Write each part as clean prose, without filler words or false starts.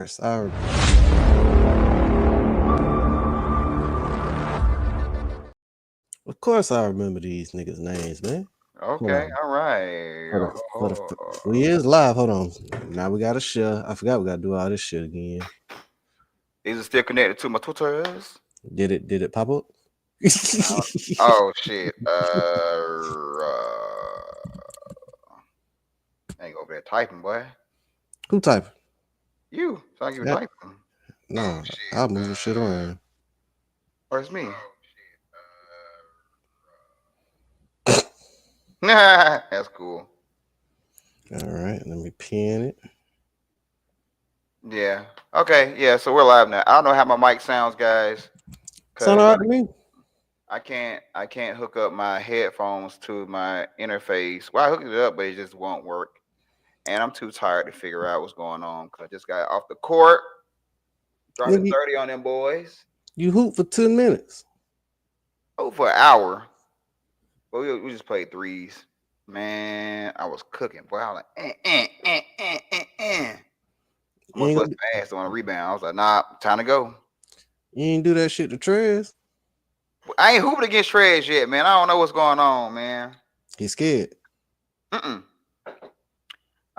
Of course, I remember these niggas' names, man. Okay, all right. We is live. Hold on. Now we got to share. I forgot we got to do all this shit again. Is it still connected to my Twitter? Did it pop up? Oh shit. I ain't over there typing, boy. Who typing? You. Sound like you were typing. No, I'll move the shit around. Or it's me. That's cool. All right, let me pin it. Yeah. Okay. Yeah. So we're live now. I don't know how my mic sounds, guys. Sound all right to me. I can't hook up my headphones to my interface. Well, I hooked it up, but it just won't work. And I'm too tired to figure out what's going on because I just got off the court, dropping 30 on them boys. You hoop for 10 minutes. Oh, for an hour. But we just played threes. Man, I was cooking. Boy, I was like, I'm gonna bust fast on a rebound. I was like, nah, time to go. You ain't do that shit to Trez? I ain't hooping against Trez yet, man. I don't know what's going on, man. He's scared. I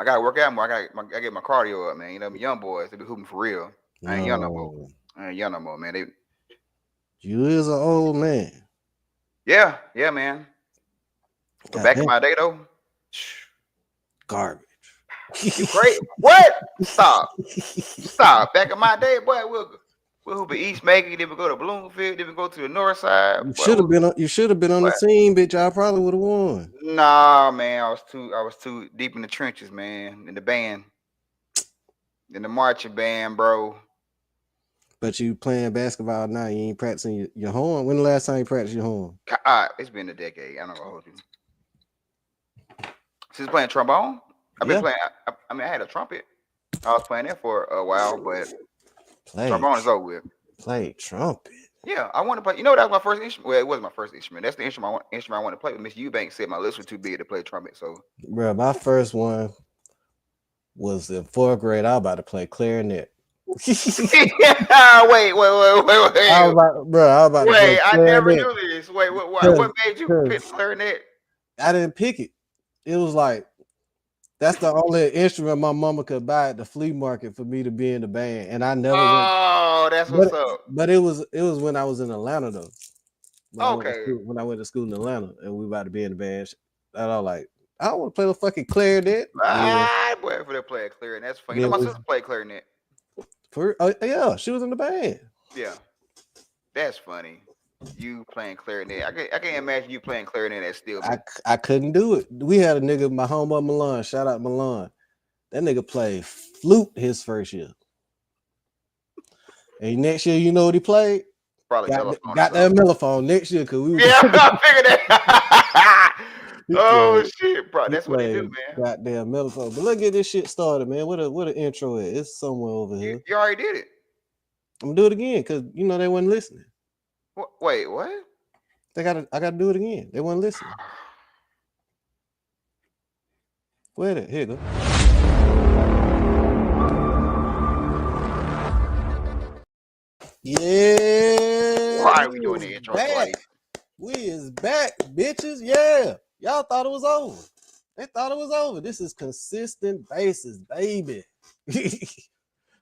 gotta work out more. I get my cardio up, man. You know, young boys, they be hooping for real. I ain't young no more. I ain't young no more, man. You is an old man. Yeah, man. But back in my day though, garbage. You crazy? What? Stop. Back in my day, boy, we'll hoop at East Macon, then we go to Bloomfield, then we go to the north side. You should have been on the team, bitch. I probably would have won. Nah, man, I was too deep in the trenches, man. In the band. In the marching band, bro. But you playing basketball now, you ain't practicing your horn. When the last time you practiced your horn? It's been a decade. I don't know hold you. Since playing trombone, I've been playing. I had a trumpet. I was playing that for a while, but trombone is over with. Play trumpet. Yeah, I want to play. You know, that was my first instrument. Well, it wasn't my first instrument. That's the instrument I want to play. But Miss Eubanks said my lips were too big to play trumpet. So, bro, my first one was in 4th grade. I was about to play clarinet. Wait. I was about to play clarinet. I never knew this. Wait, what made you pick clarinet? I didn't pick it. It was like that's the only instrument my mama could buy at the flea market for me to be in the band, and I never. That's what's up. But it was when I was in Atlanta though. When I went to school in Atlanta, and we about to be in the band, and I was like, I don't want to play the fucking clarinet. Boy, for they play a clarinet, that's funny. You know, my sister played clarinet. Yeah, she was in the band. Yeah, that's funny. You playing clarinet? I can't imagine you playing clarinet at still. I couldn't do it. We had a nigga, my homeboy Milan. Shout out Milan. That nigga played flute his first year. And next year, you know what he played? Probably got that mellophone next year because we. I figured that. Oh shit, bro! That's what they do, man. Goddamn mellophone. But let's get this shit started, man. What an intro is? It's somewhere over here. You already did it. I'm gonna do it again because you know they wasn't listening. Wait, what? I gotta do it again. They weren't listening. Where the here go. Yeah. Why are we doing the intro twice? We is back, bitches. Yeah. Y'all thought it was over. They thought it was over. This is consistent basis, baby.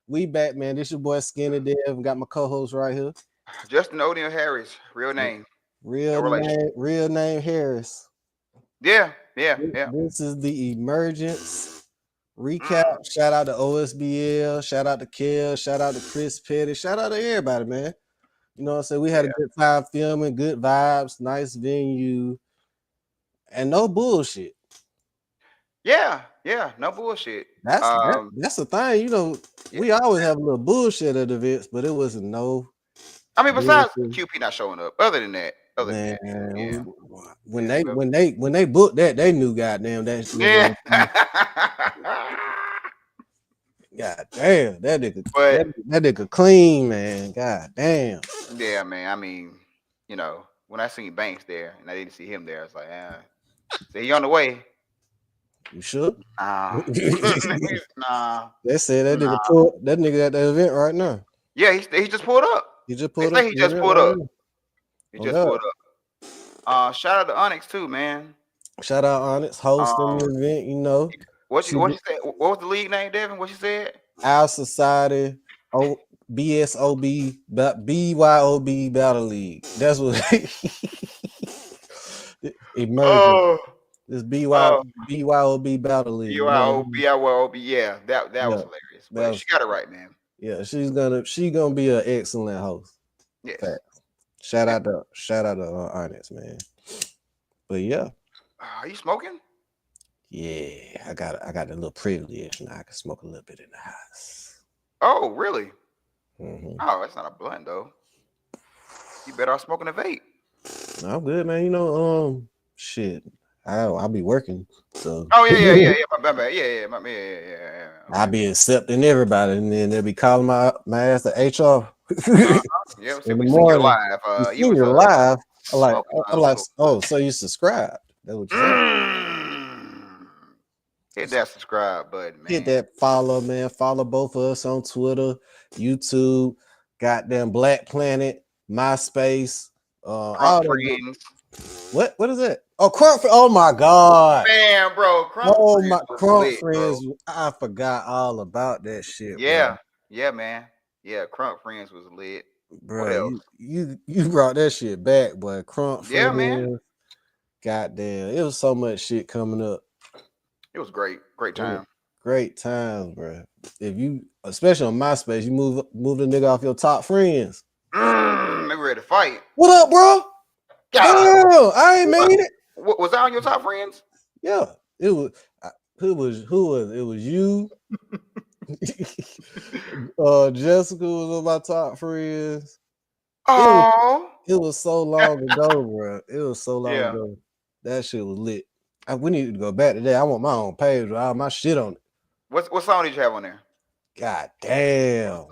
We back, man. This your boy Skinny Dev. Got my co-host right here. Justin O'Neal Harris, real name. Real name Harris. Yeah. This is the Emergence recap. Shout out to OSBL. Shout out to Kel. Shout out to Chris Petty. Shout out to everybody, man. You know what I'm saying? We had a good time filming, good vibes, nice venue, and no bullshit. Yeah, no bullshit. That's the thing, you know. We always have a little bullshit at events, but it wasn't no. I mean, besides QP not showing up. Other than that, when they booked that, they knew goddamn that. Yeah. God damn, that nigga clean, man. God damn. Yeah, man. I mean, you know, when I seen Banks there and I didn't see him there, I was like, so he on the way. You sure? Nah. Nah. They said that Nah. nigga pulled that nigga at the event right now. Yeah, he just pulled up. He just They pulled up say at he the just event pulled right up. now. He Oh just God. pulled up. Shout out to Onyx too, man. Shout out Onyx hosting Um, the event, you know. what She she said? What was the league name, Devin? What she said? Our Society BSOB BYOB Battle League. That's what Emergence. Oh, This oh, BYOB Battle League. You know what I mean? BYOB. Yeah, that was Yeah. hilarious. That But was she got it right, man. yeah, she gonna be an excellent host. Yes. Fact. Shout out to Onyx, man. But yeah. Are you smoking? Yeah, I got a little privilege now. I can smoke a little bit in the house. Oh, really? Mm-hmm. Oh, that's not a blunt though. You better off smoking a vape. I'm good, man. You know, shit. I'll be working, so. Oh yeah. My bad. Yeah. I'll be accepting everybody, and then they'll be calling my ass to HR Yeah. See, in the we seen you morning. live. You You seen was your live? smoking I'm a like, little. oh, so you subscribed? That's what you saying? Hit that subscribe button, man. Hit that follow, man. Follow both of us on Twitter, YouTube, goddamn Black Planet, MySpace, all Crunk that good. friends. What is that? Oh, Crunk. Oh my God. Man, bro, Crunk Oh friends my was Crunk lit, friends. bro. I forgot all about that shit, Yeah, man. Yeah, Crunk friends was lit. What bro. else? You brought that shit back, boy. Crunk Yeah, man. friends. Goddamn, it was so much shit coming up. It was great. Great time. Great times, bro. If you, especially on MySpace, you move the nigga off your top friends. They were ready to fight. What up, bro? God. Damn, I ain't made it. Was that on your top friends? Yeah, it was. Who was it? Was you? Jessica was on my top friends. Oh. It was so long ago, bro. It was so long Yeah. ago. That shit was lit. We need to go back to that. I want my own page with all my shit on it. What song did you have on there? God damn.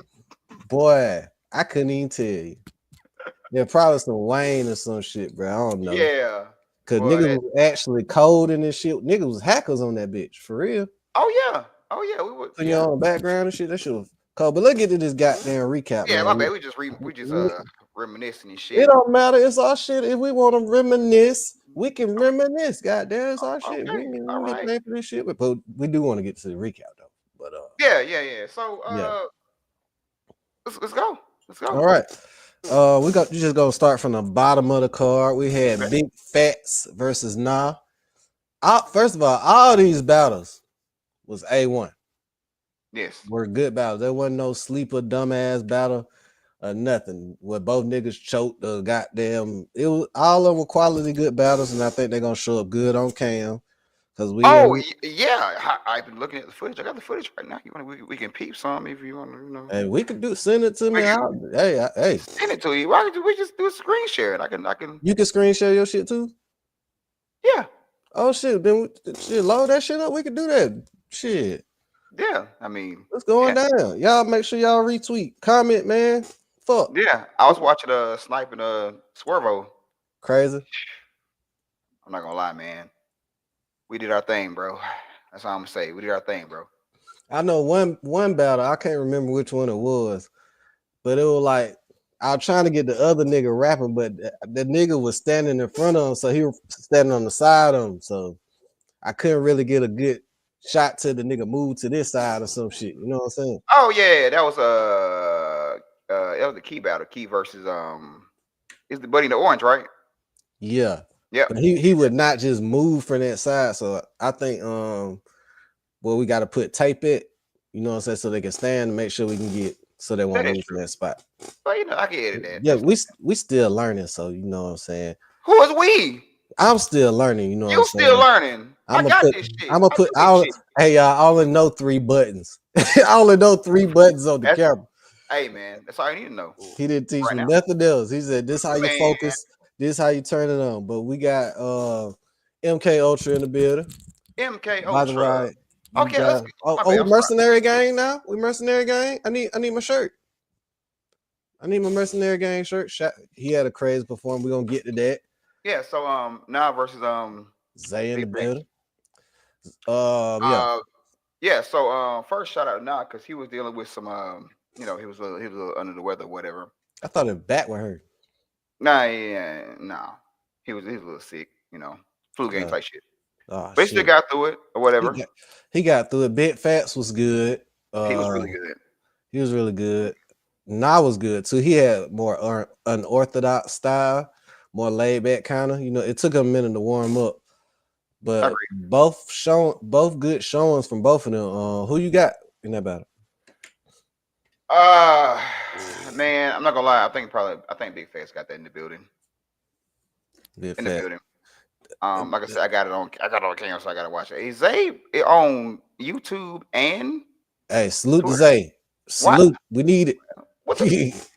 Boy, I couldn't even tell you. Yeah, probably some Wayne or some shit, bro. I don't know. Yeah. Cause niggas was actually coding and shit. Niggas was hackers on that bitch, for real. Oh yeah. We would. Put you on the background and shit. That shit was cold. But let's get to this goddamn recap. Yeah, man. my bad. We just reminiscing and shit. It don't matter. It's our shit. If we want to reminisce, we can reminisce. Goddamn, it's our shit. We Okay. can All get right. paid for this shit. But we do want to get to the recap though. But Yeah. So yeah. Let's go. All right. You just gonna start from the bottom of the card. We had Big Fats versus Nah. First of all these battles was A1. Yes. Were good battles. There wasn't no sleeper dumbass battle or nothing. Where both niggas choked the goddamn. It was all of them were quality good battles, and I think they're gonna show up good on cam. Cause yeah. I've been looking at the footage. I got the footage right now. We can peep some if you want to, and we could send it to me. Hey, send it to you. Why don't we just do a screen share it? I can. You can screen share your shit too. Yeah. Oh shit, then load that shit up. We can do that. Shit. Yeah, I mean, what's going down? Y'all make sure y'all retweet, comment, man. Fuck. Yeah, I was watching sniping Swervo. Crazy. I'm not gonna lie, man. We did our thing, bro. That's all I'm gonna say. We did our thing, bro. I know one battle. I can't remember which one it was, but it was like I was trying to get the other nigga rapping, but the nigga was standing in front of him, so he was standing on the side of him. So I couldn't really get a good shot to the nigga move to this side or some shit. You know what I'm saying? Oh yeah, that was the Key battle. Key versus is the Buddy in the Orange, right? Yeah. Yeah. But he would not just move from that side. So I think we got to put tape it, you know what I'm saying, so they can stand and make sure we can get so they won't move from that spot. But I can edit that. Yeah, we still learning, so you know what I'm saying. Who is we? I'm still learning, you know. You still learning. I got this shit. Hey y'all, I only know 3 buttons. I only know 3 buttons on the camera. Hey man, that's all you need to know. He didn't teach me nothing else. He said this how you focus, this how you turn it on. But we got MK Ultra in the building. MK Ultra. Okay, we mercenary gang now. We mercenary gang. I need my shirt. I need my mercenary gang shirt. He had a crazy performance. We're gonna get to that. Yeah, so now versus Zay in the building. Yeah. Yeah. So first shout out Nah, because he was dealing with some he was a little under the weather, whatever. I thought his back would hurt. Nah, yeah, nah. He was a little sick, flu game Uh, type shit. oh But he still shit. got through it or He whatever. got he got through it. Big Fats was good. He was really good. He was really good. Nah was good too. He had more unorthodox style, more laid back kind of. It took him a minute to warm up, I but agree. both good showings from both of them. Who you got in that battle? Uh Man, I'm not gonna lie. I think Big Face got that in the building. Big In the Fat. building. Like I said, I got it on camera, so I gotta watch it. Is Zay on YouTube and Hey, salute to Twitter? Zay. What? Salute. We need What the it.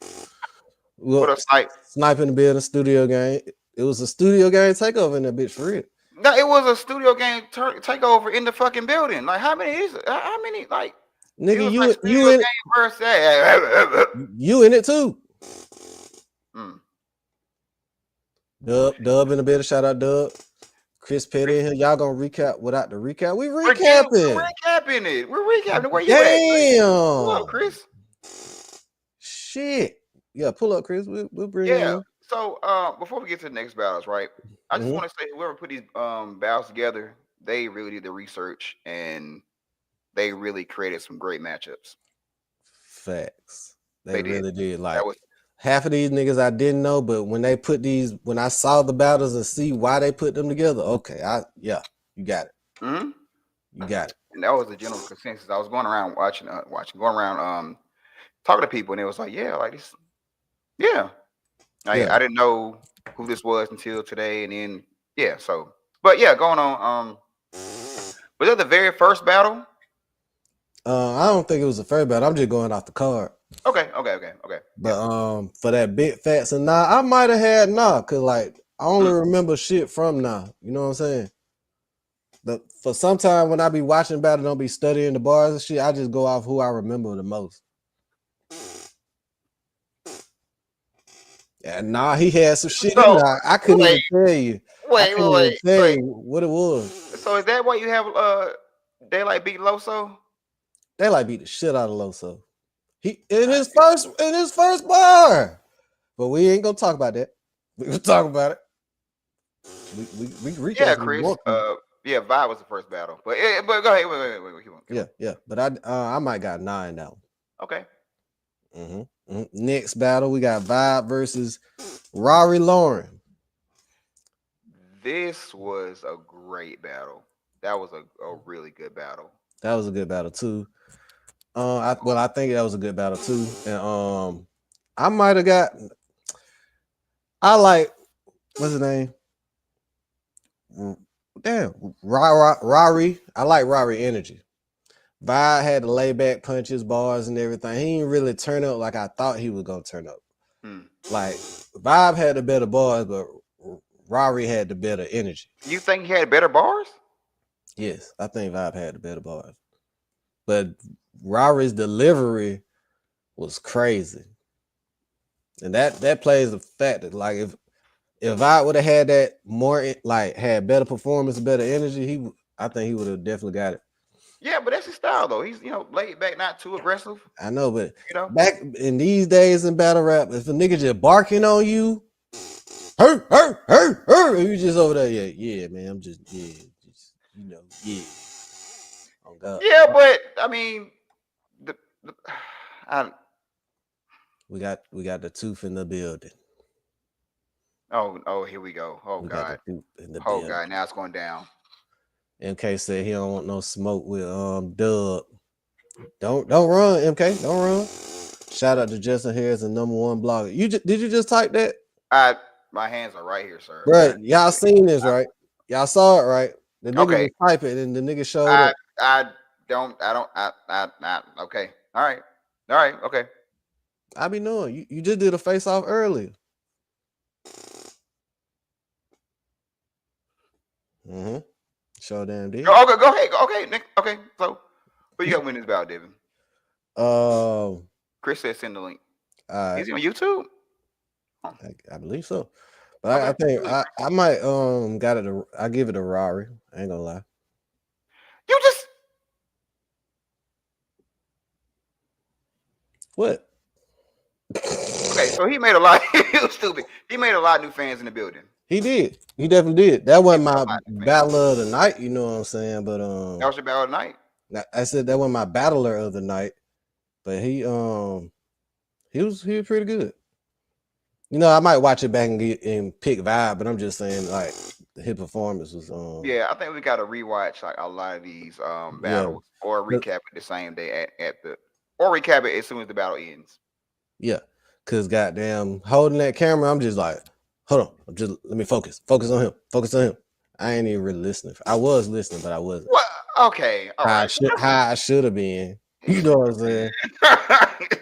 Well, what a snipe? Snipe in the building, studio game. It was a studio game takeover in that bitch for real. No, it was a studio game takeover in the fucking building. Like how many is it? How many like it Nigga, was like you studio in game versus you in it too. Mm. Dub in the building. Shout out Dub. Chris Petty in here. Y'all gonna recap without the recap? We We're recapping. recapping it. We're recapping. Where you at? Damn. Pull up, Chris. Shit. Yeah, pull up, Chris. We'll bring Yeah. in. So before we get to the next battles, right? I just want to say whoever put these battles together, they really did the research and they really created some great matchups. Facts. They really did. Like That was half of these niggas I didn't know, but when I saw the battles and see why they put them together, okay, you got it. mhm. You got it. And that was the general consensus. I was going around going around talking to people, and it was like, yeah, like this, yeah. Yeah. I didn't know who this was until today, and then yeah. So, but yeah, going on. Was that the very first battle? I don't think it was the first battle. I'm just going off the card. Okay. But for that Big Fats and Nah, I might have had Nah, cause like I only remember shit from Nah. You know what I'm saying? For some time when I be watching battle, don't be studying the bars and shit. I just go off who I remember the most. And Nah, he had some shit in there. I couldn't even tell you. I couldn't even tell you what it was. So is that why you have Daylight beat Loso? Daylight beat the shit out of Loso. He in his first bar. But we ain't gonna talk about that. We gonna talk about it. We Yeah, Chris. Yeah, Vibe was the first battle, but go ahead. Wait. Yeah. But I might got 9 now. Okay. Next battle we got Vibe versus Rory Lauren. This was a great battle. That was a really good battle. That was a good battle too. I think that was a good battle too. And I might have got. I like what's his name? Damn, Rory. I like Rory energy. Vibe had to lay back punches, bars, and everything. He didn't really turn up like I thought he was gonna turn up. Like Vibe had the better bars, but Rory had the better energy. You think he had better bars? Yes, I think Vibe had the better bars. But Rory's delivery was crazy. And that plays the fact that like if Vibe would have had that more like had better performance, better energy, I think he would have definitely got it. Yeah, but that's his style though. He's laid back, not too aggressive. I know, but back in these days in battle rap, if a nigga just barking on you, and you just over there, yeah, man, I'm just oh God. Yeah, but I mean, we got the tooth in the building. Oh, here we go. Oh God. Oh God, now it's going down. MK said he don't want no smoke with Dub. Don't run, MK. Don't run. Shout out to Justin Harris, the #1 blogger. Did you just type that? My hands are right here, sir. Right. Y'all seen this, right? Y'all saw it, right? The nigga was typing and the nigga showed up. Okay. All right. Okay. I be knowing. You just did a face off earlier. Show damn did. Okay, go ahead. Okay, Nick. Okay, so who you got winning this battle, Devin? Chris said send the link. Is he on YouTube? I believe so. But I think I might got it. I give it to Rory. I ain't gonna lie. You just What? okay. So he made a lot. He was stupid. He made a lot of new fans in the building. He did. He definitely did. That He wasn't made a my lot of new fans. battler of the night, you know what I'm saying? But That was your battle of the night. I said that wasn't my battler of the night. But he was pretty good. You know, I might watch it back and pick vibe, but I'm just saying like his performance was Yeah, I think we got to rewatch like a lot of these yeah. battles or recap it the same day at the or recap it as soon as the battle ends. Yeah. Cause goddamn holding that camera, I'm just like, hold on, let me focus. Focus on him. Focus on him. I ain't even really listening. I was listening, but I wasn't. What? Okay, all right. How I should have been. You know what I'm saying?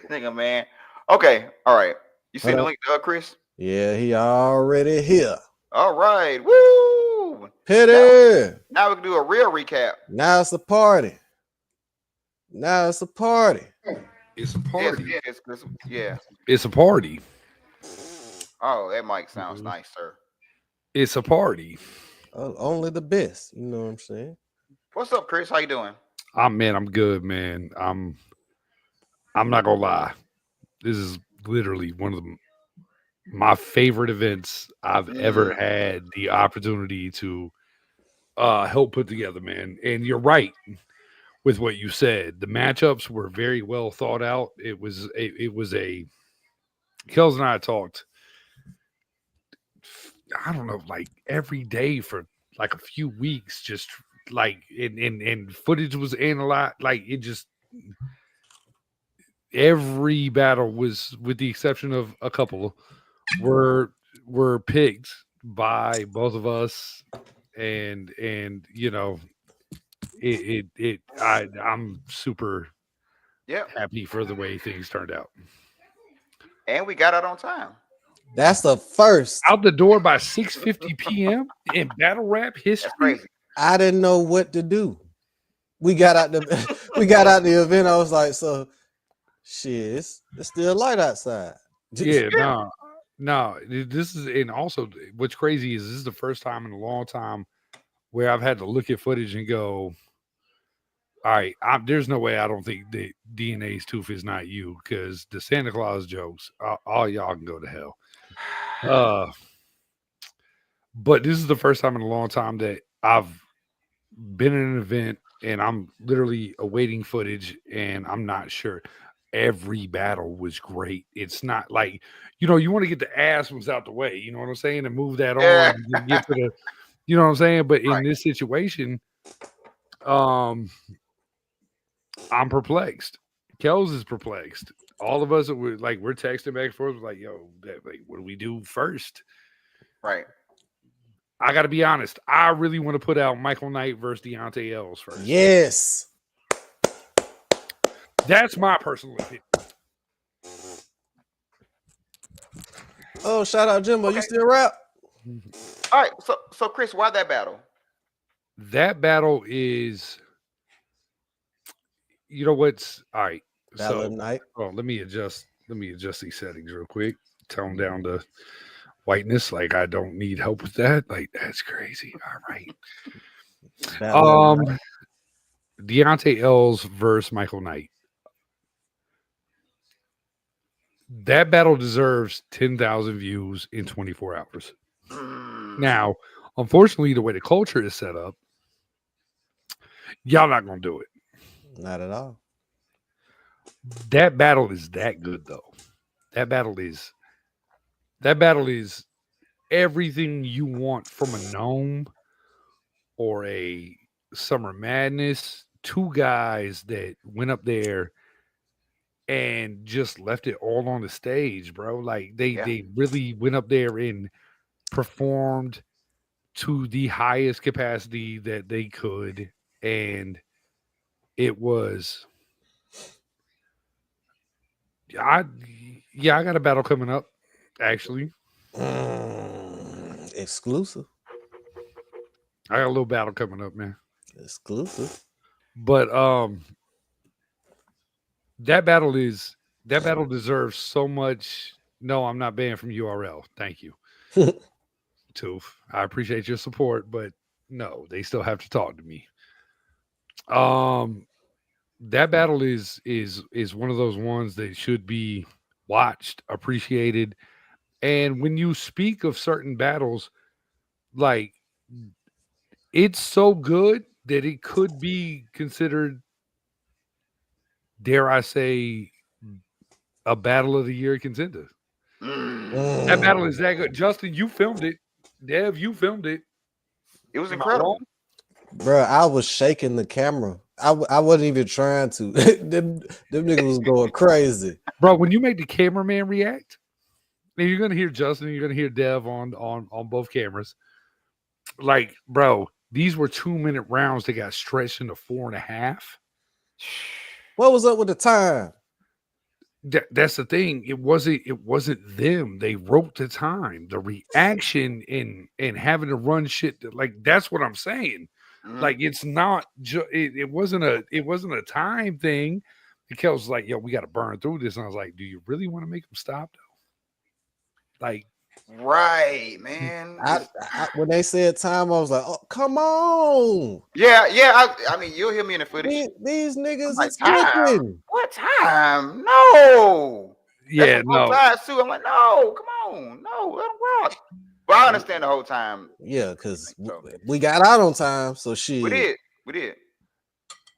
Nigga, man. Okay, all right. You see Hold the on. link, Chris? Yeah, he already here. All right. Woo! Petty. Now we can do a real recap. Now it's a party. It's a party. Yeah. It's a party. Oh, that mic sounds nice, sir. It's a party. Only the best. You know what I'm saying? What's up, Chris? How you doing? I'm good, man. I'm not gonna lie. This is literally one of my favorite events I've ever had the opportunity to help put together, man. And you're right with what you said. The matchups were very well thought out. It was a Kels and I talked, I don't know, like every day for like a few weeks, just like and footage was analyzed, like it just every battle was, with the exception of a couple, were picked by both of us, and you know I'm super happy for the way things turned out. And we got out on time. That's the first. Out the door by 6:50 p.m. in battle rap history. That's crazy. I didn't know what to do. We got out the event. I was like, so shit, it's still light outside. Yeah, no. This is, and also what's crazy is this is the first time in a long time where I've had to look at footage and go, all right, there's no way I don't think that DNA's tooth is not you, because the Santa Claus jokes, all y'all can go to hell. But this is the first time in a long time that I've been in an event and I'm literally awaiting footage and I'm not sure. Every battle was great. It's not like, you want to get the ass ones out the way, you know what I'm saying, and move that on and get to the, you know what I'm saying. But in this situation, I'm perplexed. Kels is perplexed. All of us we're texting back and forth, like, yo, what do we do first? Right. I got to be honest. I really want to put out Michael Knight versus Deontay Ellis first. Yes. That's my personal opinion. Oh, shout out Jimbo. Okay. You still rap? All right. So Chris, why that battle? That battle is, you know what's all right. Battle of night. Oh, let me adjust these settings real quick. Tone down the whiteness. Like, I don't need help with that. Like, that's crazy. All right. Deontay Ellis versus Michael Knight. That battle deserves 10,000 views in 24 hours. Now, unfortunately, the way the culture is set up, y'all not going to do it. Not at all. That battle is that good, though. That battle is everything you want from a Gnome or a Summer Madness. Two guys that went up there and just left it all on the stage, bro. Like they really went up there and performed to the highest capacity that they could, and it was I got a battle coming up, actually. Exclusive. I got a little battle coming up, man. Exclusive. But that battle deserves so much. No, I'm not banned from URL. Thank you. Tooth. I appreciate your support, but no, they still have to talk to me. That battle is one of those ones that should be watched, appreciated. And when you speak of certain battles, like it's so good that it could be considered, dare I say, a battle of the year contender. That battle is that good. Justin, you filmed it. Dev, you filmed it. It was Am I incredible. wrong? Bro, I was shaking the camera. I wasn't even trying to. them niggas was going crazy. Bro, when you make the cameraman react, and you're gonna hear Justin, you're gonna hear Dev on both cameras. Like, bro, these were 2-minute rounds that got stretched into 4.5. What was up with the time? That's the thing. It wasn't them. They wrote the time, the reaction, and having to run shit. Like that's what I'm saying. Like it's not. It wasn't a time thing. Because was like, yo, we got to burn through this. And I was like, do you really want to make them stop though? Like, right, man. When they said time, I was like, oh, come on. Yeah. I mean, you'll hear me in the footage. These niggas like, is flipping. What time? No. Yeah, no. Too. I'm like, no, come on, no, let them rock. But I understand the whole time. Yeah, because we got out on time, so shit. We did.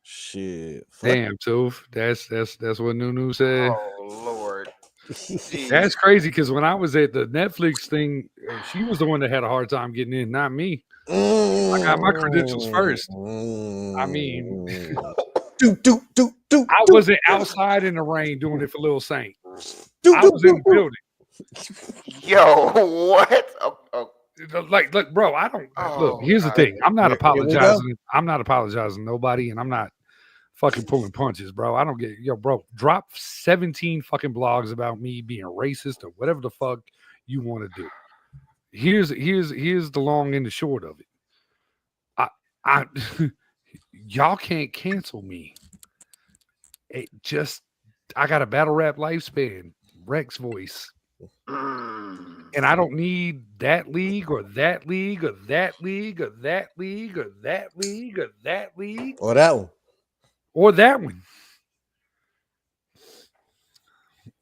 Shit. Damn, Toof. That's what Nunu said. Oh Lord. That's crazy because when I was at the Netflix thing, she was the one that had a hard time getting in, not me. I got my credentials first. I mean, I wasn't outside in the rain doing it for Lil Saint. I was in the building. Yo, what? Like, look, bro, I don't look. Here's the thing. I'm not apologizing. I'm not apologizing to nobody, and I'm not fucking pulling punches, bro. I don't get bro. Drop 17 fucking blogs about me being racist or whatever the fuck you want to do. Here's the long and the short of it. I y'all can't cancel me. I got a battle rap lifespan, Rex voice. And I don't need that league or that league or that league or that league or that league or that league or that one. Or that one.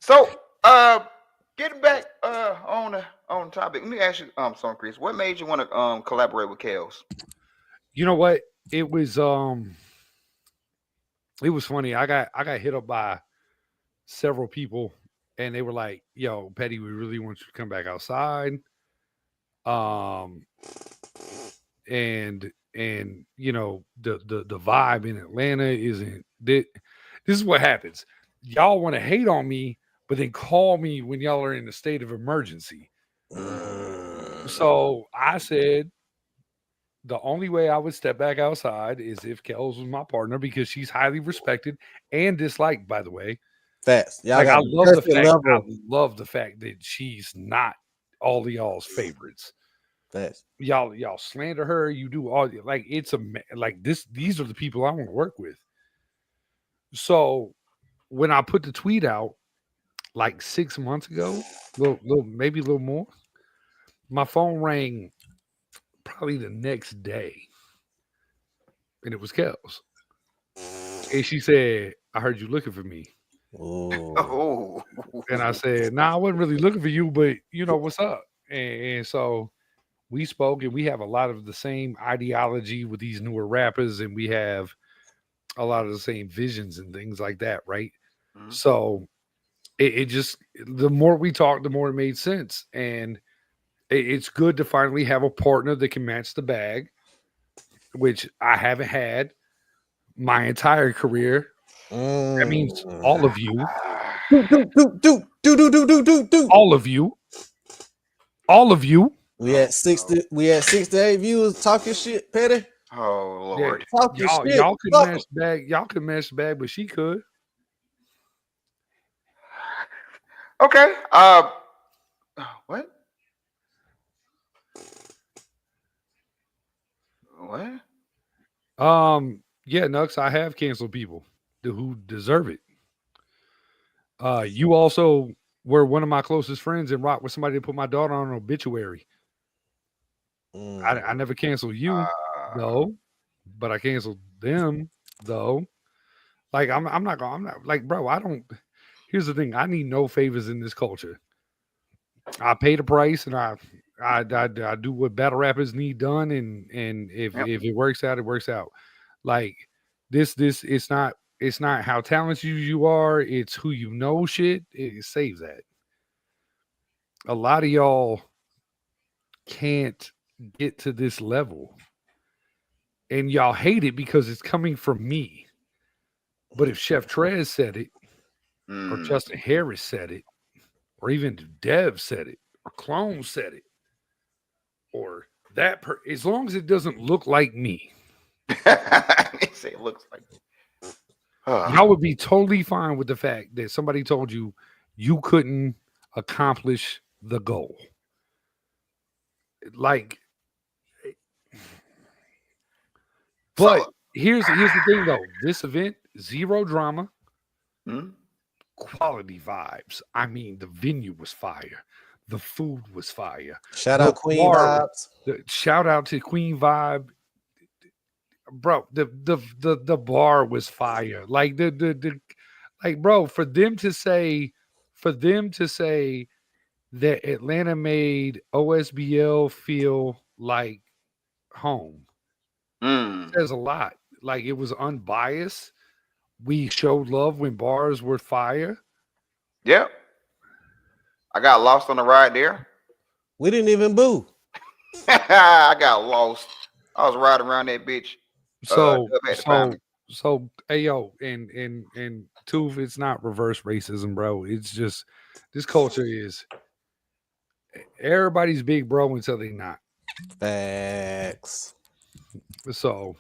So, getting back on the topic, let me ask you something, Chris. What made you want to collaborate with Kels? You know what? It was funny. I got hit up by several people, and they were like, "Yo, Petty, we really want you to come back outside." And you know the vibe in Atlanta isn't. This is what happens. Y'all want to hate on me, but then call me when y'all are in a state of emergency. So I said the only way I would step back outside is if Kels was my partner because she's highly respected and disliked, by the way. Facts. Like, I love the fact that she's not all of y'all's favorites. Facts. Y'all slander her. You do all like it's like this. These are the people I want to work with. So when I put the tweet out like 6 months ago, maybe a little more, my phone rang probably the next day, and it was Kels. And she said, "I heard you looking for me." Oh. And I said, "Nah, I wasn't really looking for you, but you know what's up." And so we spoke, and we have a lot of the same ideology with these newer rappers, and we have a lot of the same visions and things like that, right? Mm-hmm. So it just, the more we talked, the more it made sense. And it's good to finally have a partner that can match the bag, which I haven't had my entire career. That means all of you. All of you. We had 68 viewers talking shit, Petty. Oh Lord. Yeah, y'all could match the bag. Y'all could match the bag, but she could. Okay. What? Yeah, Nux, I have canceled people who deserve it. You also were one of my closest friends and rock with somebody to put my daughter on an obituary. I never canceled you, no, but I canceled them. though. Like I'm not like, bro, I don't. Here's the thing: I need no favors in this culture. I pay the price, and I do what battle rappers need done, and Yep. if it works out, it works out. Like this it's not how talented you are, it's who you know. Shit, it saves that. A lot of y'all can't get to this level, and y'all hate it because it's coming from me. But if Chef Trez said it, or Justin Harris said it, or even Dev said it, or Clone said it, or as long as it doesn't look like me, They say it looks like. y'all would be totally fine with the fact that somebody told you you couldn't accomplish the goal. Like, but So, here's the thing though. This event, zero drama, hmm? quality vibes. I mean, the venue was fire. The food was fire. Shout The out Queen bar- Vibes. Shout out to Queen Vibe. Bro, the bar was fire. Like the like, bro, for them to say that Atlanta made OSBL feel like home says a lot. Like, it was unbiased. We showed love when bars were fire. Yep. I got lost on the ride there. We didn't even boo. I got lost. I was riding around that bitch. So Dub had to find me. hey yo, and Tooth, it's not reverse racism, bro. It's just this culture is everybody's big bro until they not. Facts. So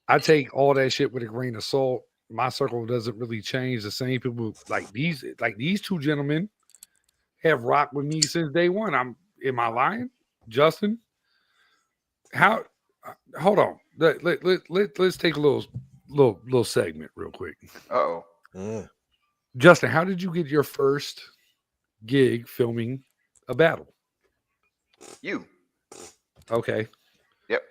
I take all that shit with a grain of salt. My circle doesn't really change. The same people like these two gentlemen have rocked with me since day one. Am I lying, Justin? How? Hold on. Let's take a little segment real quick. Uh-oh. Justin, how did you get your first gig filming a battle? You. Okay. Yep.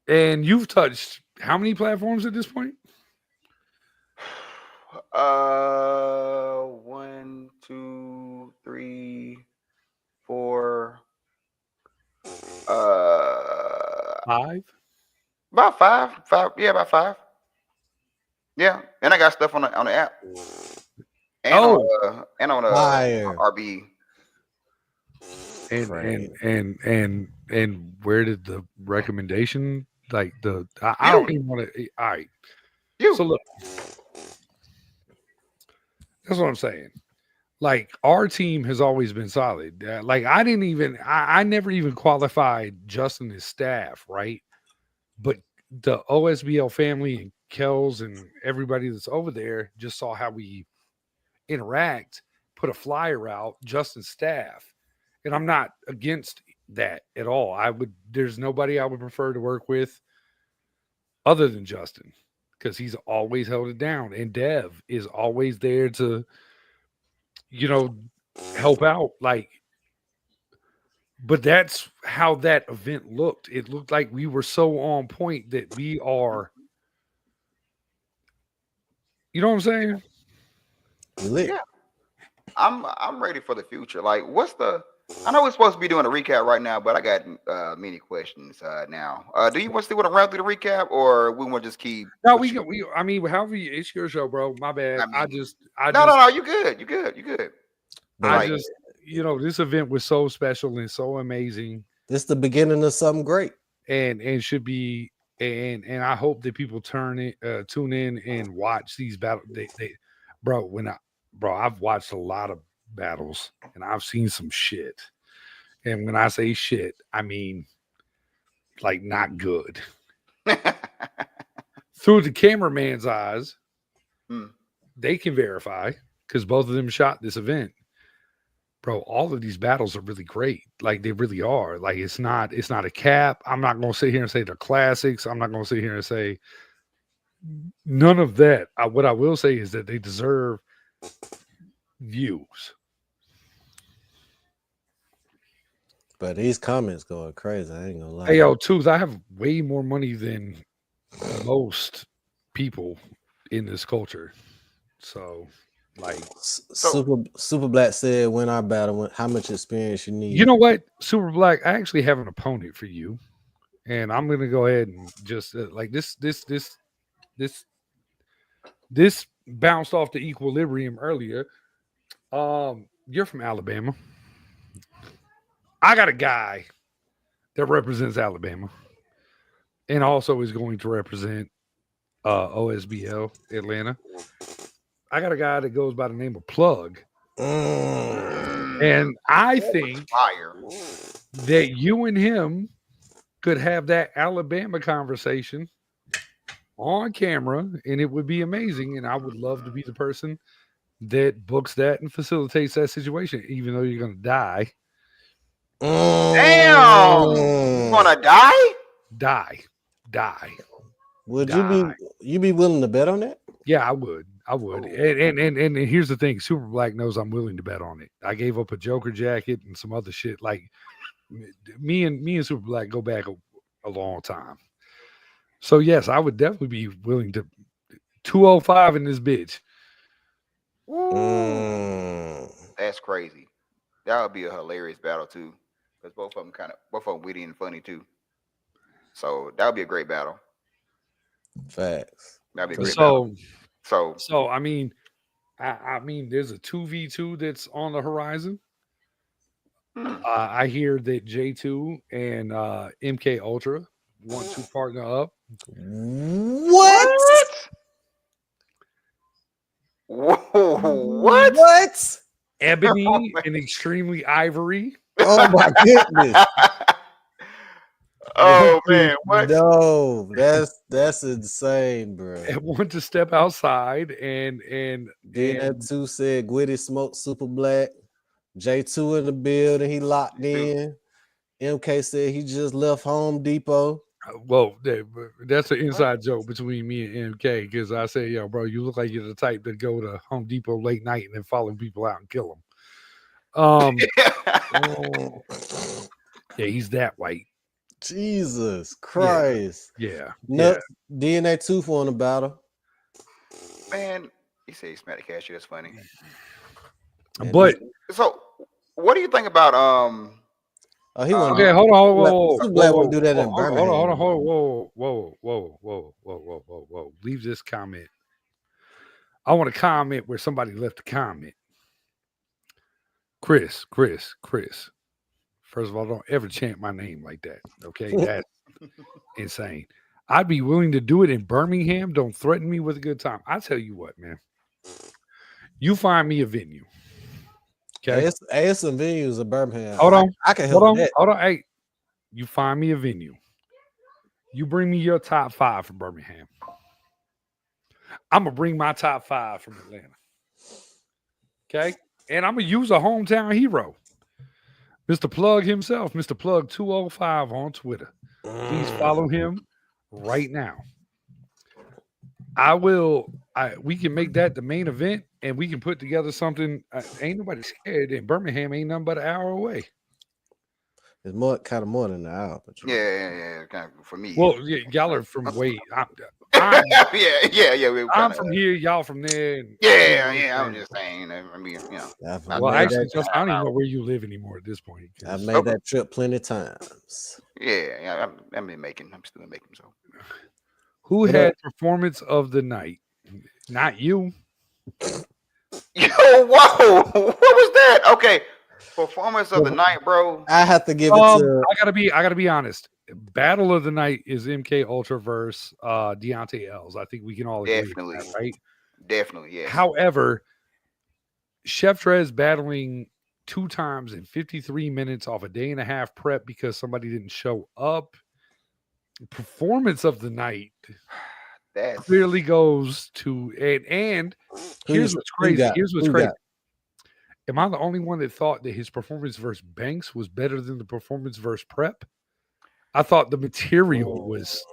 And you've touched how many platforms at this point? 1, 2, 3, 4. 5? About 5. Yeah, about 5. Yeah, and I got stuff on the app. And on Fire. RB. And where did the recommendation, like I don't even want to. All right. So look, that's what I'm saying. Like, our team has always been solid. Like, I never even qualified Justin as staff, right? But the OSBL family and Kells and everybody that's over there just saw how we interact, put a flyer out, Justin's staff. And I'm not against that at all. There's nobody I would prefer to work with other than Justin, because he's always held it down. And Dev is always there to, help out. Like, but that's how that event looked. It looked like we were so on point that we are, you know what I'm saying? Lit. Yeah. I'm ready for the future. Like, I know we're supposed to be doing a recap right now, but I got many questions now. Do you want to run through the recap, or we want to just keep? No, I mean, however, it's your show, bro. My bad. No. You good. You good. This event was so special and so amazing. This is the beginning of something great, and should be. And I hope that people tune in and watch these battles. I've watched a lot of battles and I've seen some shit. And when I say shit, I mean like not good. Through the cameraman's eyes, they can verify, because both of them shot this event. Bro, all of these battles are really great. Like, they really are. Like, it's not a cap. I'm not going to sit here and say they're classics. I'm not going to sit here and say none of that. What I will say is that they deserve views. but these comments going crazy. I ain't gonna lie. Hey, yo, Tooth, I have way more money than most people in this culture. So, like, Super Black said, "When I battle, how much experience you need?" you know what, Super Black, I actually have an opponent for you, and I'm gonna go ahead and just like this bounced off the equilibrium earlier. You're from Alabama. I got a guy that represents Alabama, and also is going to represent OSBL Atlanta. I got a guy that goes by the name of Plug. And I think fire. that you and him could have that Alabama conversation on camera, and it would be amazing. And I would love to be the person that books that and facilitates that situation, even though you're going to die. Damn! You gonna die? Die. Would you be willing to bet on that? Yeah, I would. And here's the thing: Super Black knows I'm willing to bet on it. I gave up a Joker jacket and some other shit. Like me and Super Black go back a long time. So yes, I would definitely be willing to 205 in this bitch. That's crazy. That would be a hilarious battle too, because both of them witty and funny too. So that would be a great battle. Facts. That'd be a great battle. So I mean, there's a 2v2 that's on the horizon. I hear that J2 and MK Ultra want to partner up. What? What? Ebony and Extremely Ivory. Oh my goodness. Oh man, what? No, that's insane, bro. And want to step outside and that 2 said Gwitty smoked Super Black. J2 in the building, he locked in. MK said he just left Home Depot. Well, that's an inside joke between me and MK, because I say, yo, bro, you look like you're the type that go to Home Depot late night and then follow people out and kill them. Yeah, he's that white. Jesus Christ. Yeah. DNA 2 for in the battle. Man, he said he smacked the cashier. That's funny. But so, what do you think about he won't. Okay, hold on. Super Black won't do that in Birmingham. Hold on. Whoa. Leave this comment. I want to comment where somebody left a comment. Chris. First of all, don't ever chant my name like that. Okay, that's insane. I'd be willing to do it in Birmingham. Don't threaten me with a good time. I tell you what, man. You find me a venue. Okay, it's some venues in Birmingham. Hold on, I can help that. Hold on. Hey, you find me a venue. You bring me your top 5 from Birmingham. I'm gonna bring my top 5 from Atlanta. Okay, and I'm gonna use a hometown hero. Mr. Plug himself, Mr. Plug 205 on Twitter. Please follow him right now. We can make that the main event, and we can put together something. Ain't nobody scared. In Birmingham, ain't nothing but an hour away. It's kind of more than an hour. But yeah, kind of for me. Well, yeah, y'all are from way. yeah. I'm from here, y'all from there. Yeah. I'm just saying. I mean, you know. Well, actually, I don't even know where you live anymore at this point. I've made that trip plenty of times. Yeah. I'm still making. So, who had performance of the night? Not you. Yo, whoa! What was that? Okay, performance of the night, bro. I have to give it to. I gotta be honest. Battle of the night is MK Ultra versus Deontay Els. I think we can all agree definitely, with that, right? Definitely, yeah. However, Chef Trez battling 2 times in 53 minutes off a day and a half prep because somebody didn't show up. Performance of the night that clearly goes to and here's what's crazy. Am I the only one that thought that his performance versus Banks was better than the performance versus Prep? I thought the material was.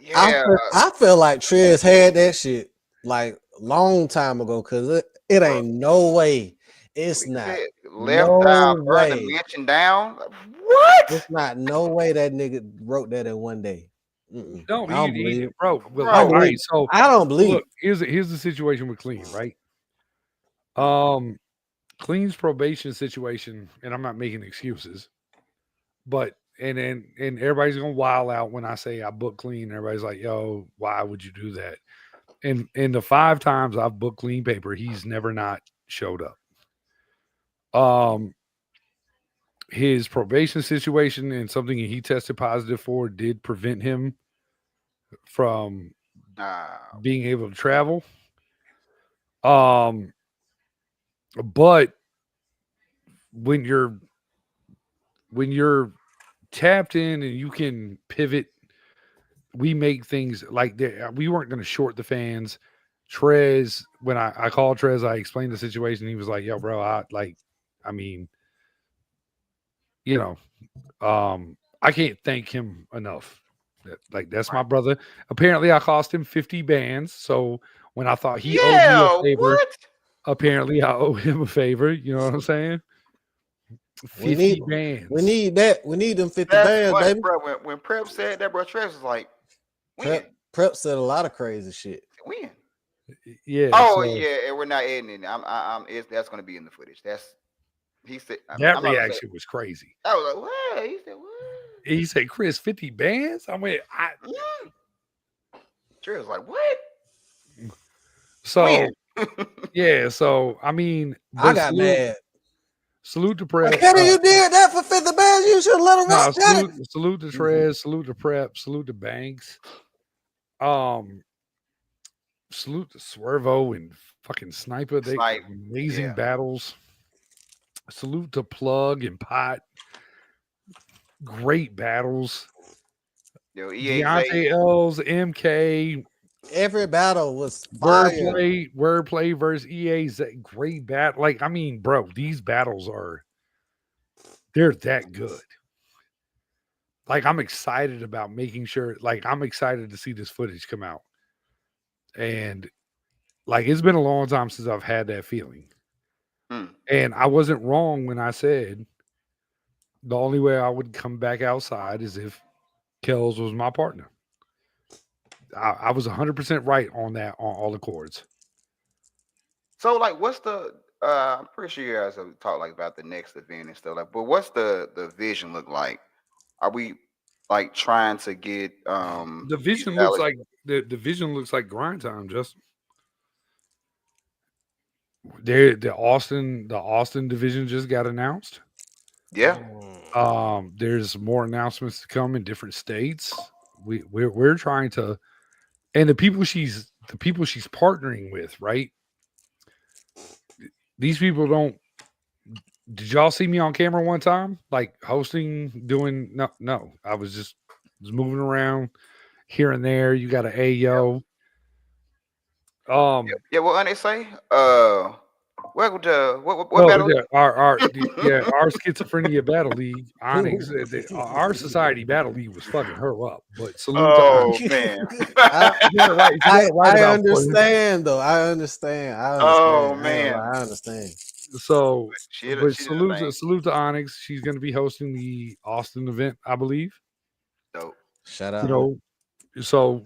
Yeah. I feel like Trez had that shit like long time ago, because it ain't no way. It's not left down, burn the mention down. What? It's not no way that nigga wrote that in one day. No, I don't believe it. bro. Well, Bro, I don't all right. believe. So I don't believe. look, here's the situation with Clean, right? Clean's probation situation, and I'm not making excuses, but and everybody's gonna wild out when I say I book Clean. Everybody's like, "Yo, why would you do that?" And in the 5 times I've booked Clean paper, he's never not showed up. His probation situation and something he tested positive for did prevent him from being able to travel. But when you're tapped in and you can pivot, we make things like that. We weren't going to short the fans. Trez, when I called Trez, I explained the situation. He was like, "Yo, bro, I mean, you know, I can't thank him enough. That's my brother. Apparently, I cost him 50 bands. So when I thought he owed me a favor, what? apparently I owe him a favor. You know what I'm saying? 50 bands. We need that. We need them 50 That's bands, funny, baby. bro. When Prep said that, bro, Travis was like, when? Prep said a lot of crazy shit. When? Yeah. Oh yeah, and we're not editing it. That's gonna be in the footage. He said that reaction was crazy. I was like, what? He said, what? He said, Chris, 50 bands? I went, Trey was like, what? So yeah, so I mean, I got mad. Salute to Prep. Kenny, you did that for 50 bands. You should let him rock. Salute to Trez, salute to Prep, salute to Banks. Salute to Swervo and fucking Sniper. They amazing battles. Salute to Plug and Pot. Great battles. Yo, Deontay L's, MK. Every battle was wordplay versus EA's great battle. Like, I mean, bro, these battles they're that good. Like, I'm excited about making sure, like, I'm excited to see this footage come out. And like, it's been a long time since I've had that feeling. And I wasn't wrong when I said the only way I would come back outside is if Kells was my partner. I was 100% right on that, on all the chords. So, like, what's the? I'm pretty sure you guys have talked like about the next event and stuff. Like, but what's the vision look like? Are we like trying to get the vision looks like the vision looks like grind time, Justin. The Austin division just got announced. Yeah. There's more announcements to come in different states. We're trying to, and the people she's partnering with, right? These people don't. Did y'all see me on camera one time, like hosting, doing? No. I was moving around here and there. You got an Ayo. Yeah. What they say? Welcome to what battle? Our schizophrenia battle league, Onyx, our society battle league was fucking her up. But salute to Onyx. Man, I understand though. I understand. Oh man, I understand. So, but salute to Onyx. She's going to be hosting the Austin event, I believe. Dope. Shout out. You know, so,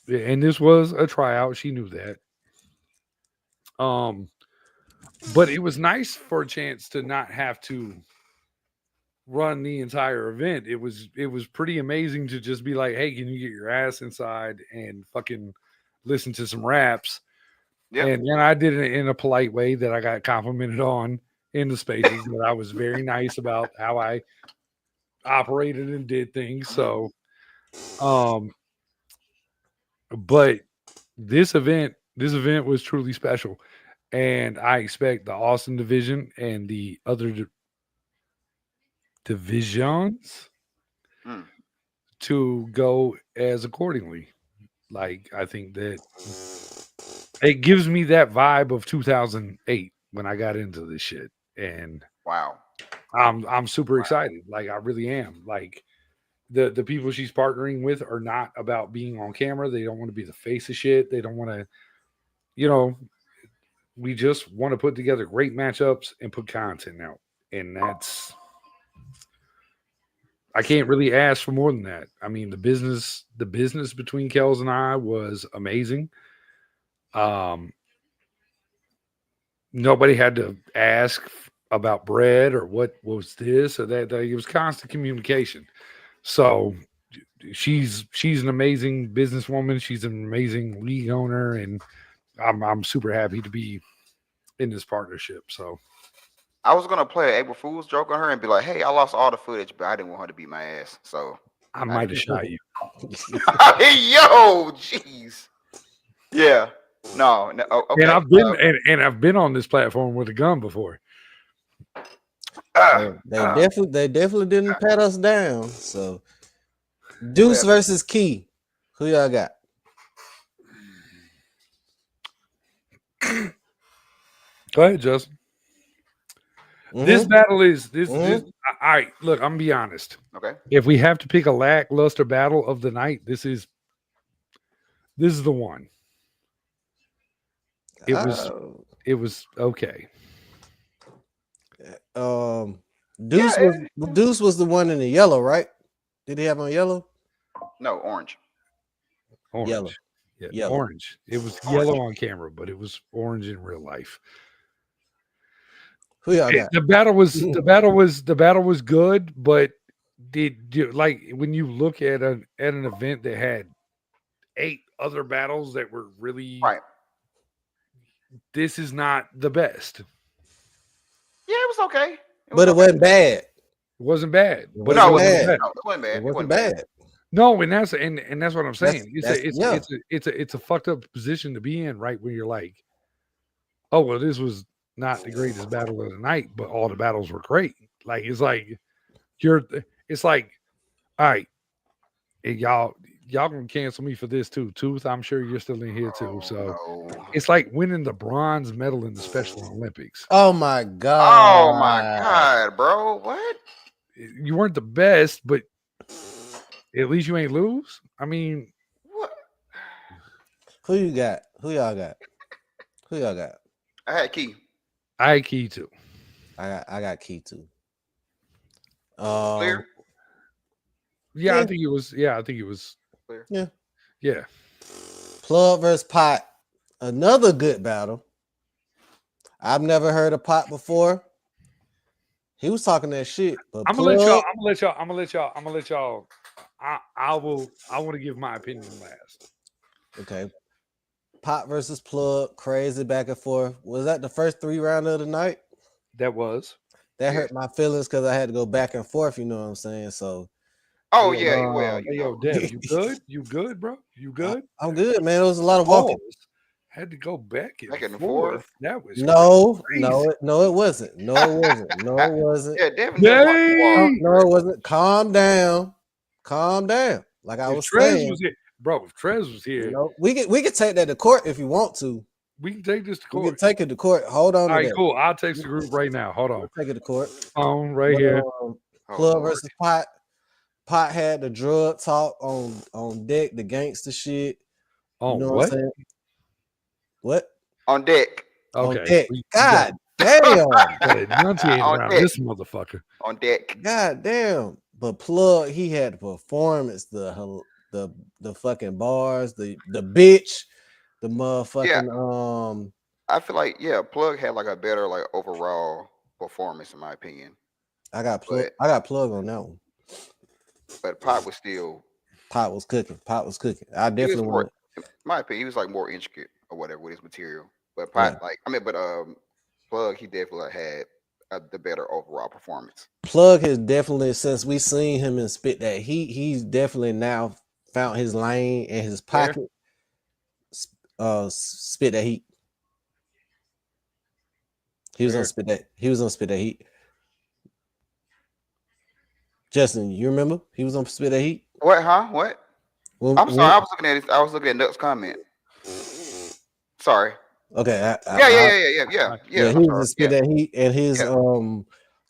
and this was a tryout. She knew that. But it was nice for a chance to not have to run the entire event. It was pretty amazing to just be like, hey, can you get your ass inside and fucking listen to some raps? Yep. And then I did it in a polite way that I got complimented on in the spaces that I was very nice about how I operated and did things. So, but this event was truly special. And I expect the Austin division and the other divisions to go as accordingly. Like, I think that it gives me that vibe of 2008 when I got into this shit. And wow, I'm super excited. Like, I really am. Like, the people she's partnering with are not about being on camera. They don't want to be the face of shit. They don't want to, we just want to put together great matchups and put content out. And I can't really ask for more than that. I mean, the business between Kels and I was amazing. Um, Nobody had to ask about bread or what was this or that. It was constant communication. So she's an amazing businesswoman. She's an amazing league owner, and I'm super happy to be in this partnership. So I was gonna play an April Fool's joke on her and be like, "Hey, I lost all the footage, but I didn't want her to beat my ass." So I might have shot you. Yo, jeez. Yeah. No. Okay. And I've been and I've been on this platform with a gun before. They definitely didn't pat us down. So Deuce versus Key. Who y'all got? Go ahead, Justin. This battle is this. All right, look, I'm gonna be honest. Okay. If we have to pick a lackluster battle of the night, this is the one. It was okay. Deuce was the one in the yellow, right? Did he have on yellow? No, orange. Yellow. Yeah, Yellow. orange. It was yellow on camera, but it was orange in real life. Who y'all got? The battle was good, but like when you look at an event that had 8 other battles that were really right. This is not the best. Yeah, it was okay. It wasn't bad. It wasn't bad. But no, it wasn't bad. bad. No, it wasn't bad. It wasn't bad. No, and that's what I'm saying. It's a fucked up position to be in, right? Where you're like, oh well, this was not the greatest battle of the night, but all the battles were great. Like it's like all right, and y'all can cancel me for this too. Tooth, I'm sure you're still in here too. So it's like winning the bronze medal in the Special Olympics. Oh my god! Oh my god, bro! What? You weren't the best, but at least you ain't lose. I mean, what? Who you got? Who y'all got? Who y'all got? I had Key. I had Key too. I got Key too. Clear? Yeah, I think it was. Yeah, I think it was. Clear. Yeah. Plug versus Pot. Another good battle. I've never heard of Pot before. He was talking that shit. But I'm gonna let y'all. I want to give my opinion last. Okay. Pot versus Plug, crazy back and forth. Was that the first 3 round of the night? That was. That hurt my feelings because I had to go back and forth. You know what I'm saying? So. Oh yeah, well, yo, Dev, you good? You good, bro? You good? I'm good, man. It was a lot of walking. Had to go back and forth. No, That was no, it wasn't. No, it wasn't. Yeah, definitely. No, it wasn't. Calm down. Like I was saying, was here, bro. If Trez was here, we can take that to court if you want to. We can take this to court. We can take it to court. Hold on. All right, cool. I'll text the group right now. Hold on. We'll take it to court. Phone right here. Plug versus Pot. Pot had the drug talk on deck, the gangster shit. Oh, you know what? I'm saying? What? On deck. Okay. On deck. God damn. On deck. This motherfucker. On deck. God damn. But Plug, he had the performance, the fucking bars, the bitch, the motherfucking I feel like Plug had like a better like overall performance in my opinion. I got Plug on that one. But Pot was still. Pot was cooking. I definitely want. In my opinion, he was like more intricate or whatever with his material. But Pot, Plug, he definitely had the better overall performance. Plug has definitely, since we seen him and spit that he's definitely now found his lane and his pocket. Spit that heat. He was on spit that heat. Justin, you remember? He was on Spit that Heat. What? Huh? What? I'm sorry. I was looking at it. I was looking at Nuck's comment. Sorry. Okay. Yeah. He was on Spit that Heat, and his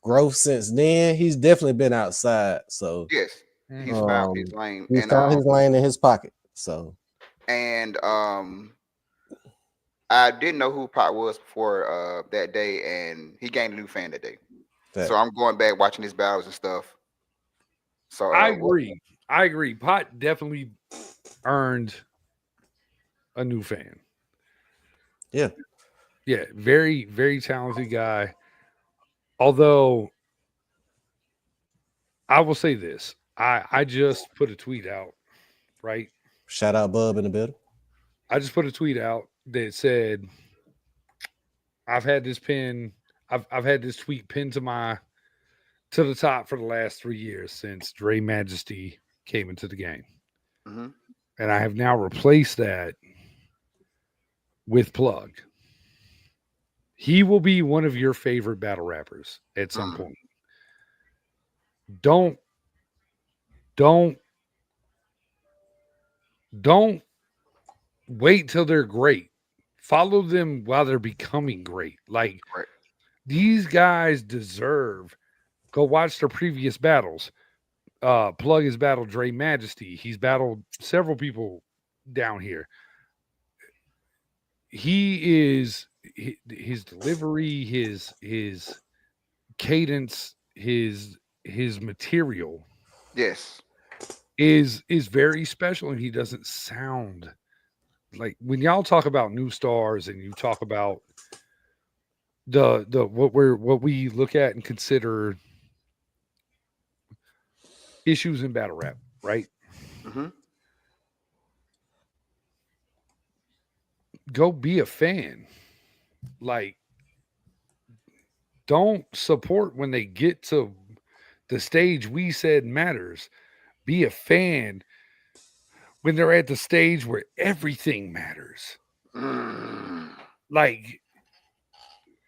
growth since then, he's definitely been outside. So yes, he's found his lane. He found his lane in his pocket. So. And I didn't know who Pot was before that day, and he gained a new fan that day. So I'm going back watching his battles and stuff. So I agree. Pot definitely earned a new fan. Yeah. Yeah, very, very talented guy. Although I will say this. I just put a tweet out, right? Shout out Bub in the building. I just put a tweet out that said I've had this pin I've had this tweet pinned to the top for the last 3 years since Dre Majesty came into the game. hmm And I have now replaced that with Plug. He will be one of your favorite battle rappers at some point. Don't don't don't wait till they're great. Follow them while they're becoming great. Like Right. these guys deserve. Go watch their previous battles. Plug has battled Dre Majesty. He's battled several people down here. He is his delivery, his cadence, his material Yes. is very special, and he doesn't sound like when y'all talk about new stars and you talk about the what we look at and consider issues in battle rap, right? hmm Go be a fan. Like, don't support when they get to the stage we said matters. Be a fan when they're at the stage where everything matters. Mm. Like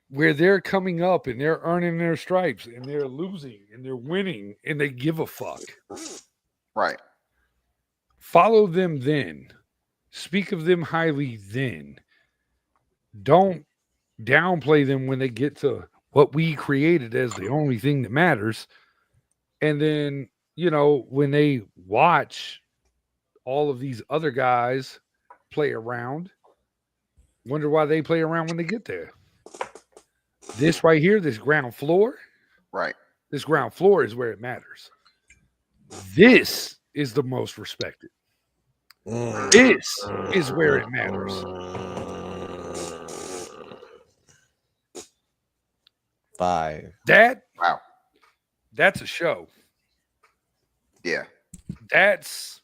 where they're coming up and they're earning their stripes and they're losing and they're winning and they give a fuck. Right. Follow them then. Speak of them highly then. Don't downplay them when they get to what we created as the only thing that matters. And then, when they watch all of these other guys play around, wonder why they play around when they get there. This right here, this ground floor Right. is where it matters. This is the most respected. This is where it matters. Fire. Wow. That's a show. Yeah. That's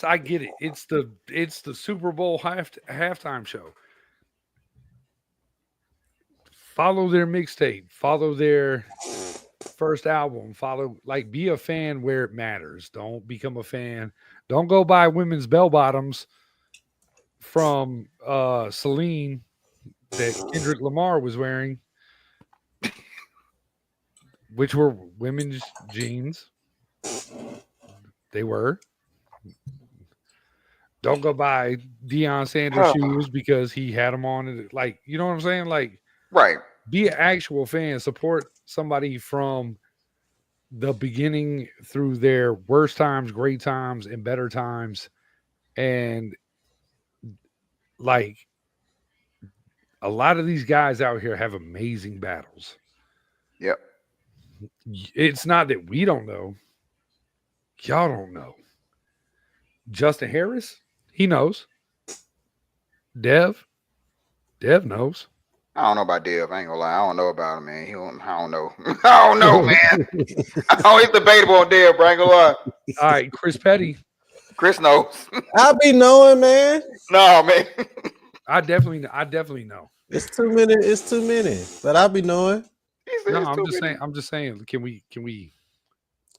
I get it. It's the Super Bowl halftime show. Follow their mixtape. Follow their first album. Be a fan where it matters. Don't become a fan. Don't go buy women's bell bottoms from Celine that Kendrick Lamar was wearing, which were women's jeans. They were. Don't go buy Deion Sanders shoes because he had them on. Like, you know what I'm saying? Like, Right. be an actual fan. Support somebody from the beginning through their worst times, great times, and better times. And like a lot of these guys out here have amazing battles. Yep. It's not that we don't know. Y'all don't know. Justin Harris, he knows. Dev knows. I don't know about Dev. I ain't gonna lie. I don't know about him, man. I don't know. I don't know, man. It's debatable on Dev, bro. I ain't gonna lie. All right, Chris Petty. Chris knows. I be knowing, man. No, man. I definitely know. It's too many. But I be knowing. No, I'm just saying. Can we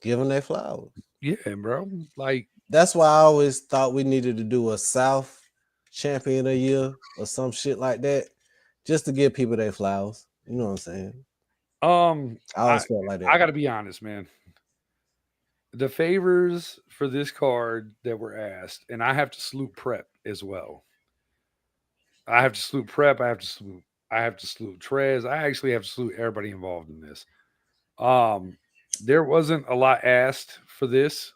Give them their flowers. Yeah, bro. Like, that's why I always thought we needed to do a South Champion of the Year or some shit like that, just to give people their flowers. You know what I'm saying? I always felt like that. I got to be honest, man. The favors for this card that were asked, and I have to salute Prep as well. I have to salute Prep. I have to salute Trez. I actually have to salute everybody involved in this. There wasn't a lot asked for this.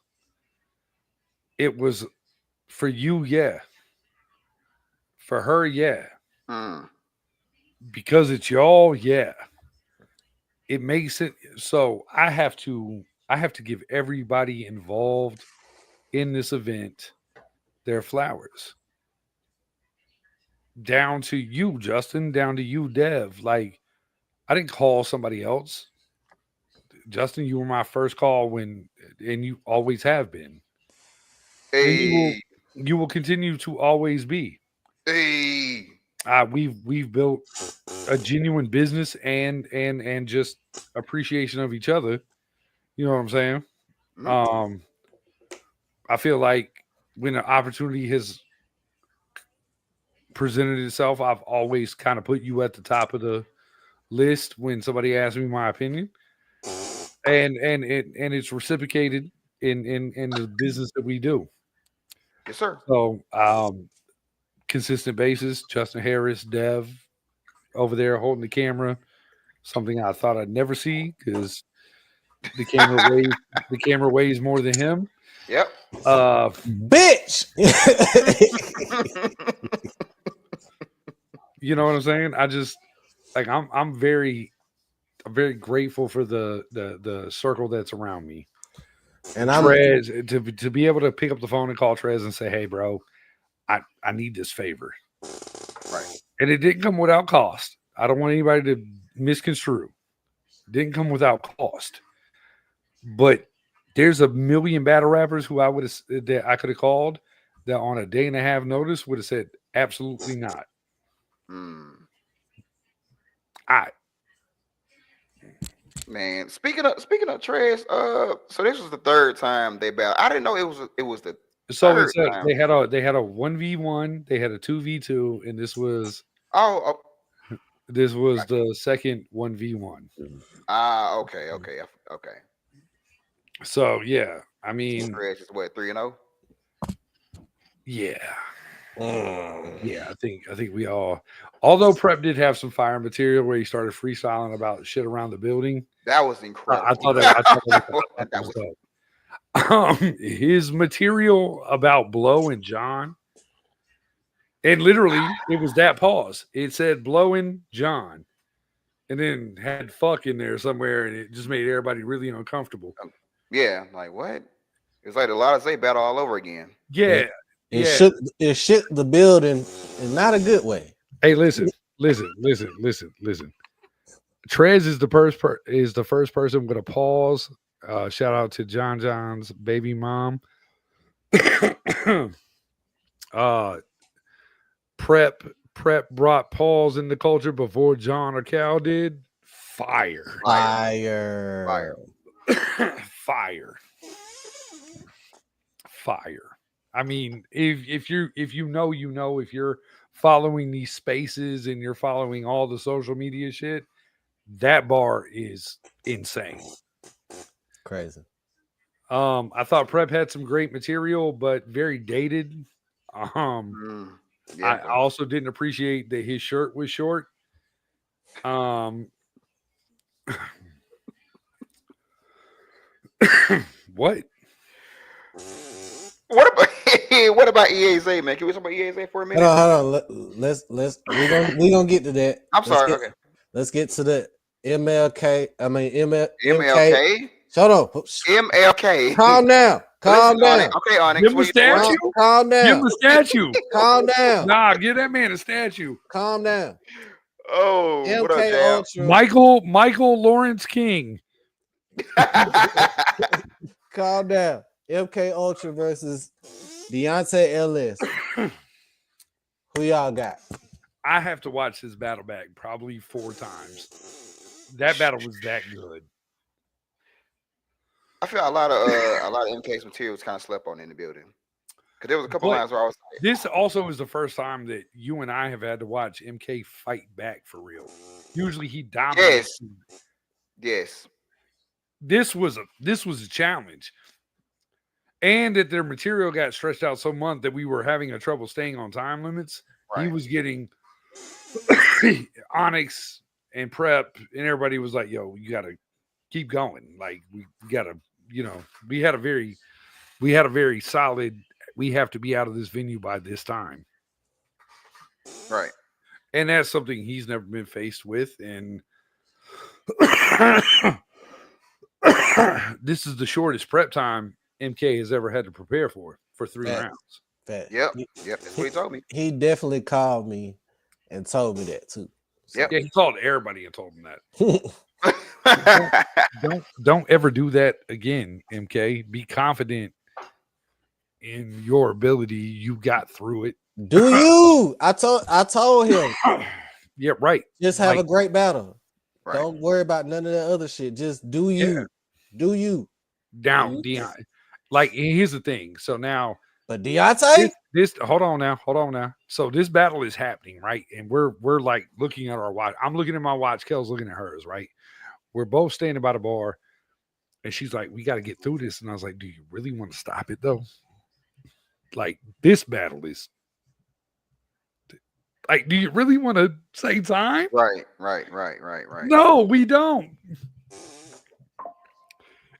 It was for you, yeah. For her, yeah. Because it's y'all, yeah. It makes it so I have to I have to give everybody involved in this event their flowers. Down to you, Justin, down to you, Dev. Like, I didn't call somebody else. Justin, you were my first call and you always have been. And Hey, you will continue to always be. hey. We've built a genuine business and just appreciation of each other. You know what I'm saying? Mhm. I feel like when an opportunity has presented itself, I've always kind of put you at the top of the list when somebody asks me my opinion, and it's reciprocated in the business that we do. Yes, sir. So consistent basis, Justin Harris, Dev over there holding the camera, something I thought I'd never see because the camera weighs more than him. Yep. Bitch. You know what I'm saying? I just like I'm very grateful for the circle that's around me. And Trez to be able to pick up the phone and call Trez and say, "Hey, bro, I need this favor." Right. And it didn't come without cost. I don't want anybody to misconstrue. It didn't come without cost. But there's a million battle rappers who I could have called that on a day and a half notice would have said absolutely not. I Man, speaking of Trez, so this was the third time they battled. I didn't know it was the so third it's a time. they had a 1v1, they had a 2v2, and this was Oh, the second 1v1. okay. So yeah, I mean, Trez is what 3-0. yeah. Yeah, I think we all. Although Prep did have some fire material where he started freestyling about shit around the building. That was incredible. I thought that was dope. His material about Blow and John, and literally it was that pause. It said Blow and John, and then had fuck in there somewhere, and it just made everybody really uncomfortable. Yeah, like what? It's like a lot of say battle all over again. Yeah, it shook the building in not a good way. Hey, listen. Trez is the first person with a pause. Shout out to John John's baby mom. Prep brought pause in the culture before John or Cal did. Fire. I mean, if you know, if you're following these spaces and you're following all the social media shit, that bar is insane. Crazy. I thought Prep had some great material, but very dated. I also didn't appreciate that his shirt was short. What? What about EAZ, man? Can we talk about EAZ for a minute? Hold on. Let's we gonna get to that. I'm sorry. Okay. Let's get to the MLK. I mean MLK. Shut up. MLK. Calm down. Okay, Onyx. Give him a statue. Calm down. Give him a statue. Calm down. Nah, give that man a statue. Calm down. Oh, what up, Michael Lawrence King. Calm down. MK Ultra versus Deontay Ellis. Who y'all got? I have to watch this battle back probably 4 times. That battle was that good. I feel a lot of MK's material was kind of slept on in the building. Because there was a couple lines where I was like, this also is the first time that you and I have had to watch MK fight back for real. Usually he dominates. Yes. This was a challenge. And that their material got stretched out so much that we were having a trouble staying on time limits. Right. He was getting Onyx and Prep, and everybody was like, yo, you gotta keep going. Like we gotta, we had a very solid, we have to be out of this venue by this time. Right. And that's something he's never been faced with. And this is the shortest prep time MK has ever had to prepare for 3 Facts. rounds. Fact. Yep. That's what he told me. He definitely called me and told me that too. Yep. Yeah, he called everybody and told them that. Don't ever do that again, MK. Be confident in your ability. You got through it. Do you? I told him. Yeah, right. Just have Like, a great battle. Right. Don't worry about none of that other shit. Just do you. Yeah. Do you. Down, Deion. Like, here's the thing. So now, But Deontay? this hold on now. So this battle is happening, right? And we're like looking at our watch. I'm looking at my watch. Kel's looking at hers, right? We're both standing by the bar, and she's like, "We got to get through this." And I was like, "Do you really want to stop it though? Like, this battle is like, do you really want to say time?" Right. No, we don't.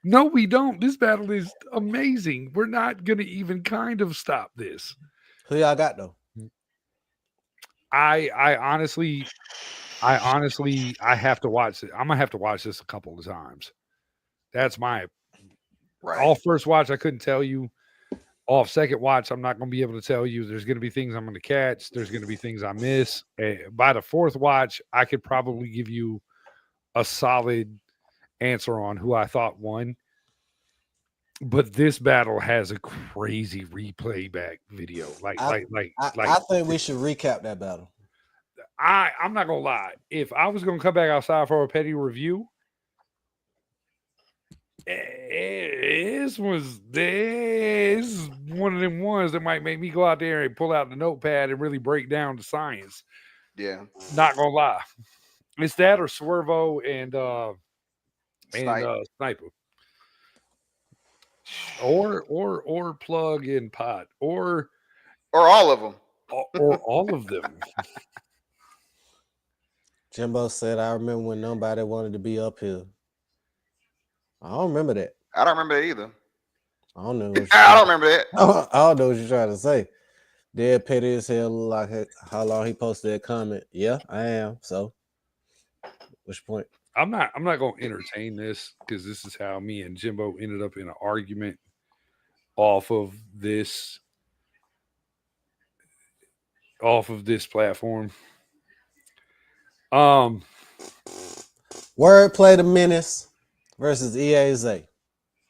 No, we don't. This battle is amazing. We're not gonna even kind of stop this. Who y'all got though? I honestly I have to watch it. I'm gonna have to watch this a couple of times. That's my Right. All first watch. I couldn't tell you. Off second watch, I'm not gonna be able to tell you. There's gonna be things I'm gonna catch. There's gonna be things I miss. By the fourth watch, I could probably give you a solid answer on who I thought won. But this battle has a crazy replay back video. I think we should recap that battle. I'm not gonna lie. If I was gonna come back outside for a petty review, this is one of them ones that might make me go out there and pull out the notepad and really break down the science. Yeah. Not gonna lie. It's that or Swervo and Sniper. Or Plug and Pot. Or all of them. Or all of them. Jimbo said, I remember when nobody wanted to be up here. I don't remember that. I don't remember that either. I don't know. I don't remember that. I don't know what you're trying to say. Dead petty as hell, like how long he posted that comment. Yeah, I am. So, which point? I'm not going to entertain this because this is how me and Jimbo ended up in an argument off of this platform. Wordplay the Menace versus EAZ.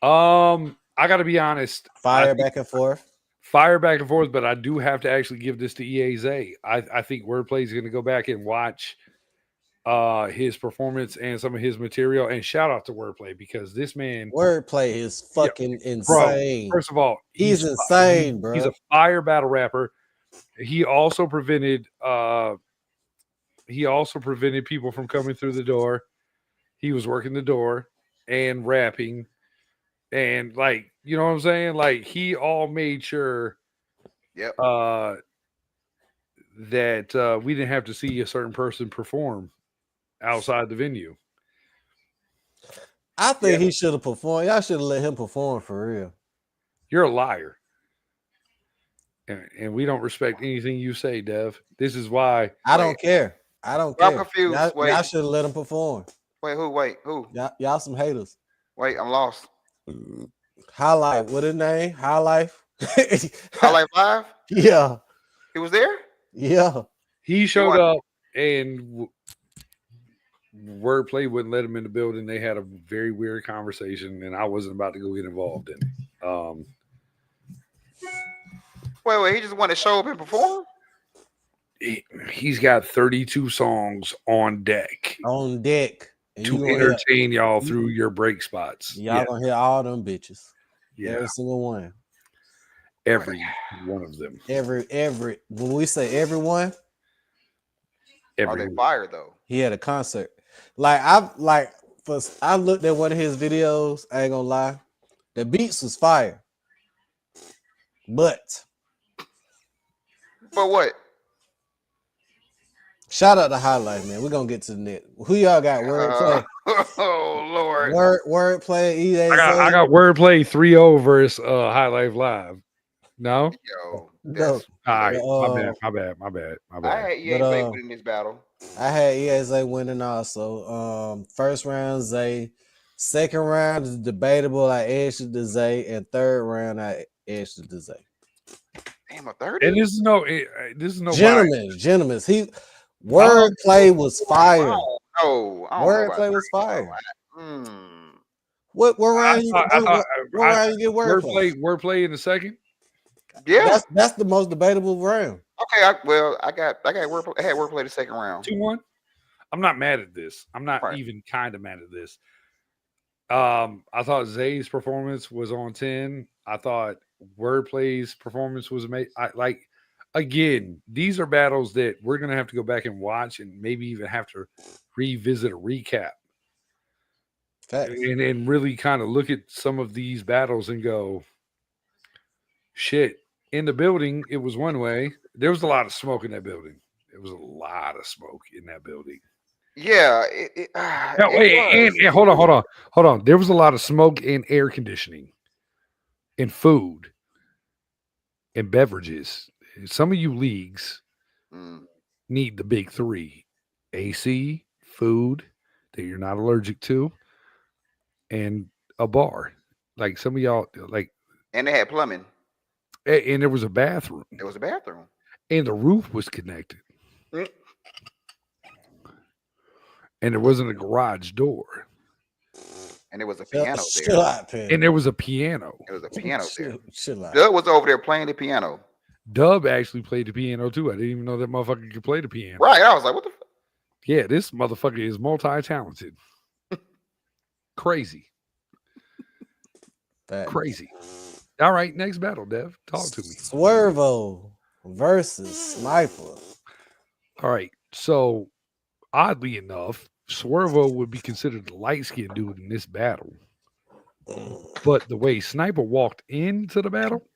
I got to be honest. Fire back and forth, but I do have to actually give this to EAZ. I think Wordplay is going to go back and watch his performance and some of his material, and shout out to Wordplay because this man Wordplay is fucking insane. Bro, first of all, he's insane, bro. He's a fire battle rapper. He also prevented people from coming through the door. He was working the door and rapping, and like, you know what I'm saying? Like, he all made sure that we didn't have to see a certain person perform outside the venue. I think he should have performed. Y'all should have let him perform for real. You're a liar. And we don't respect anything you say, Dev. This is why. I don't care. I'm confused. Y'all should have let him perform. Wait, who? Y'all some haters. Wait, I'm lost. High Life. What his name? High Life? High Life Live? Yeah. He was there? Yeah. He showed up and Wordplay wouldn't let him in the building. They had a very weird conversation, and I wasn't about to go get involved in it. Wait, he just wanted to show up and perform? He's got 32 songs on deck. On deck. To entertain y'all through your break spots. Y'all gonna hear all them bitches. Yeah. Every single one. Every one of them. Every when we say everyone, are they fire though? He had a concert. I looked at one of his videos. I ain't gonna lie, the beats was fire. But what? Shout out to High Life, man. We're gonna get to the net. Who y'all got? Wordplay. Oh Lord. Wordplay. EA. I got Wordplay 3-0 versus High Life Live. No. Yo. No. All right. My bad. I had EA winning this battle. I had EAZ winning also. First round, Zay. Second round is debatable. I edged it to Zay, and third round I edged it to Zay. Damn, a 30? And this is no bias. Gentlemen. Wordplay was fire. I don't know about Wordplay was 30, fire. bro. What round you? I thought What round you get wordplay? Wordplay in the second. Yeah. That's the most debatable round. Okay. I got wordplay. I had wordplay the second round. 2-1. I'm not mad at this. I'm not Right. even kind of mad at this. I thought Zay's performance was on 10. I thought Wordplay's performance was amazing. Again, these are battles that we're gonna have to go back and watch, and maybe even have to revisit a recap, Facts. and really kind of look at some of these battles and go, shit. In the building, it was one way. There was a lot of smoke in that building. There was a lot of smoke in that building. Yeah. And hold on. There was a lot of smoke and air conditioning, and food, and beverages. Some of you leagues need the big three: AC, food that you're not allergic to, and a bar. Like some of y'all, like, And they had plumbing. and there was a bathroom. There was a bathroom. And the roof was connected. Mm. And there wasn't a garage door. And there was a piano there. Chill out, Penn. And there was a piano. There was a piano there. Chill out. Doug was over there playing the piano. Dub actually played the piano too. I didn't even know that motherfucker could play the piano. Right. I was like, what the fuck? Yeah, this motherfucker is multi-talented. Crazy. Facts. Crazy. All right, next battle, Dev. Talk to me. Swervo versus Sniper. All right. So, oddly enough, Swervo would be considered the light-skinned dude in this battle. But the way Sniper walked into the battle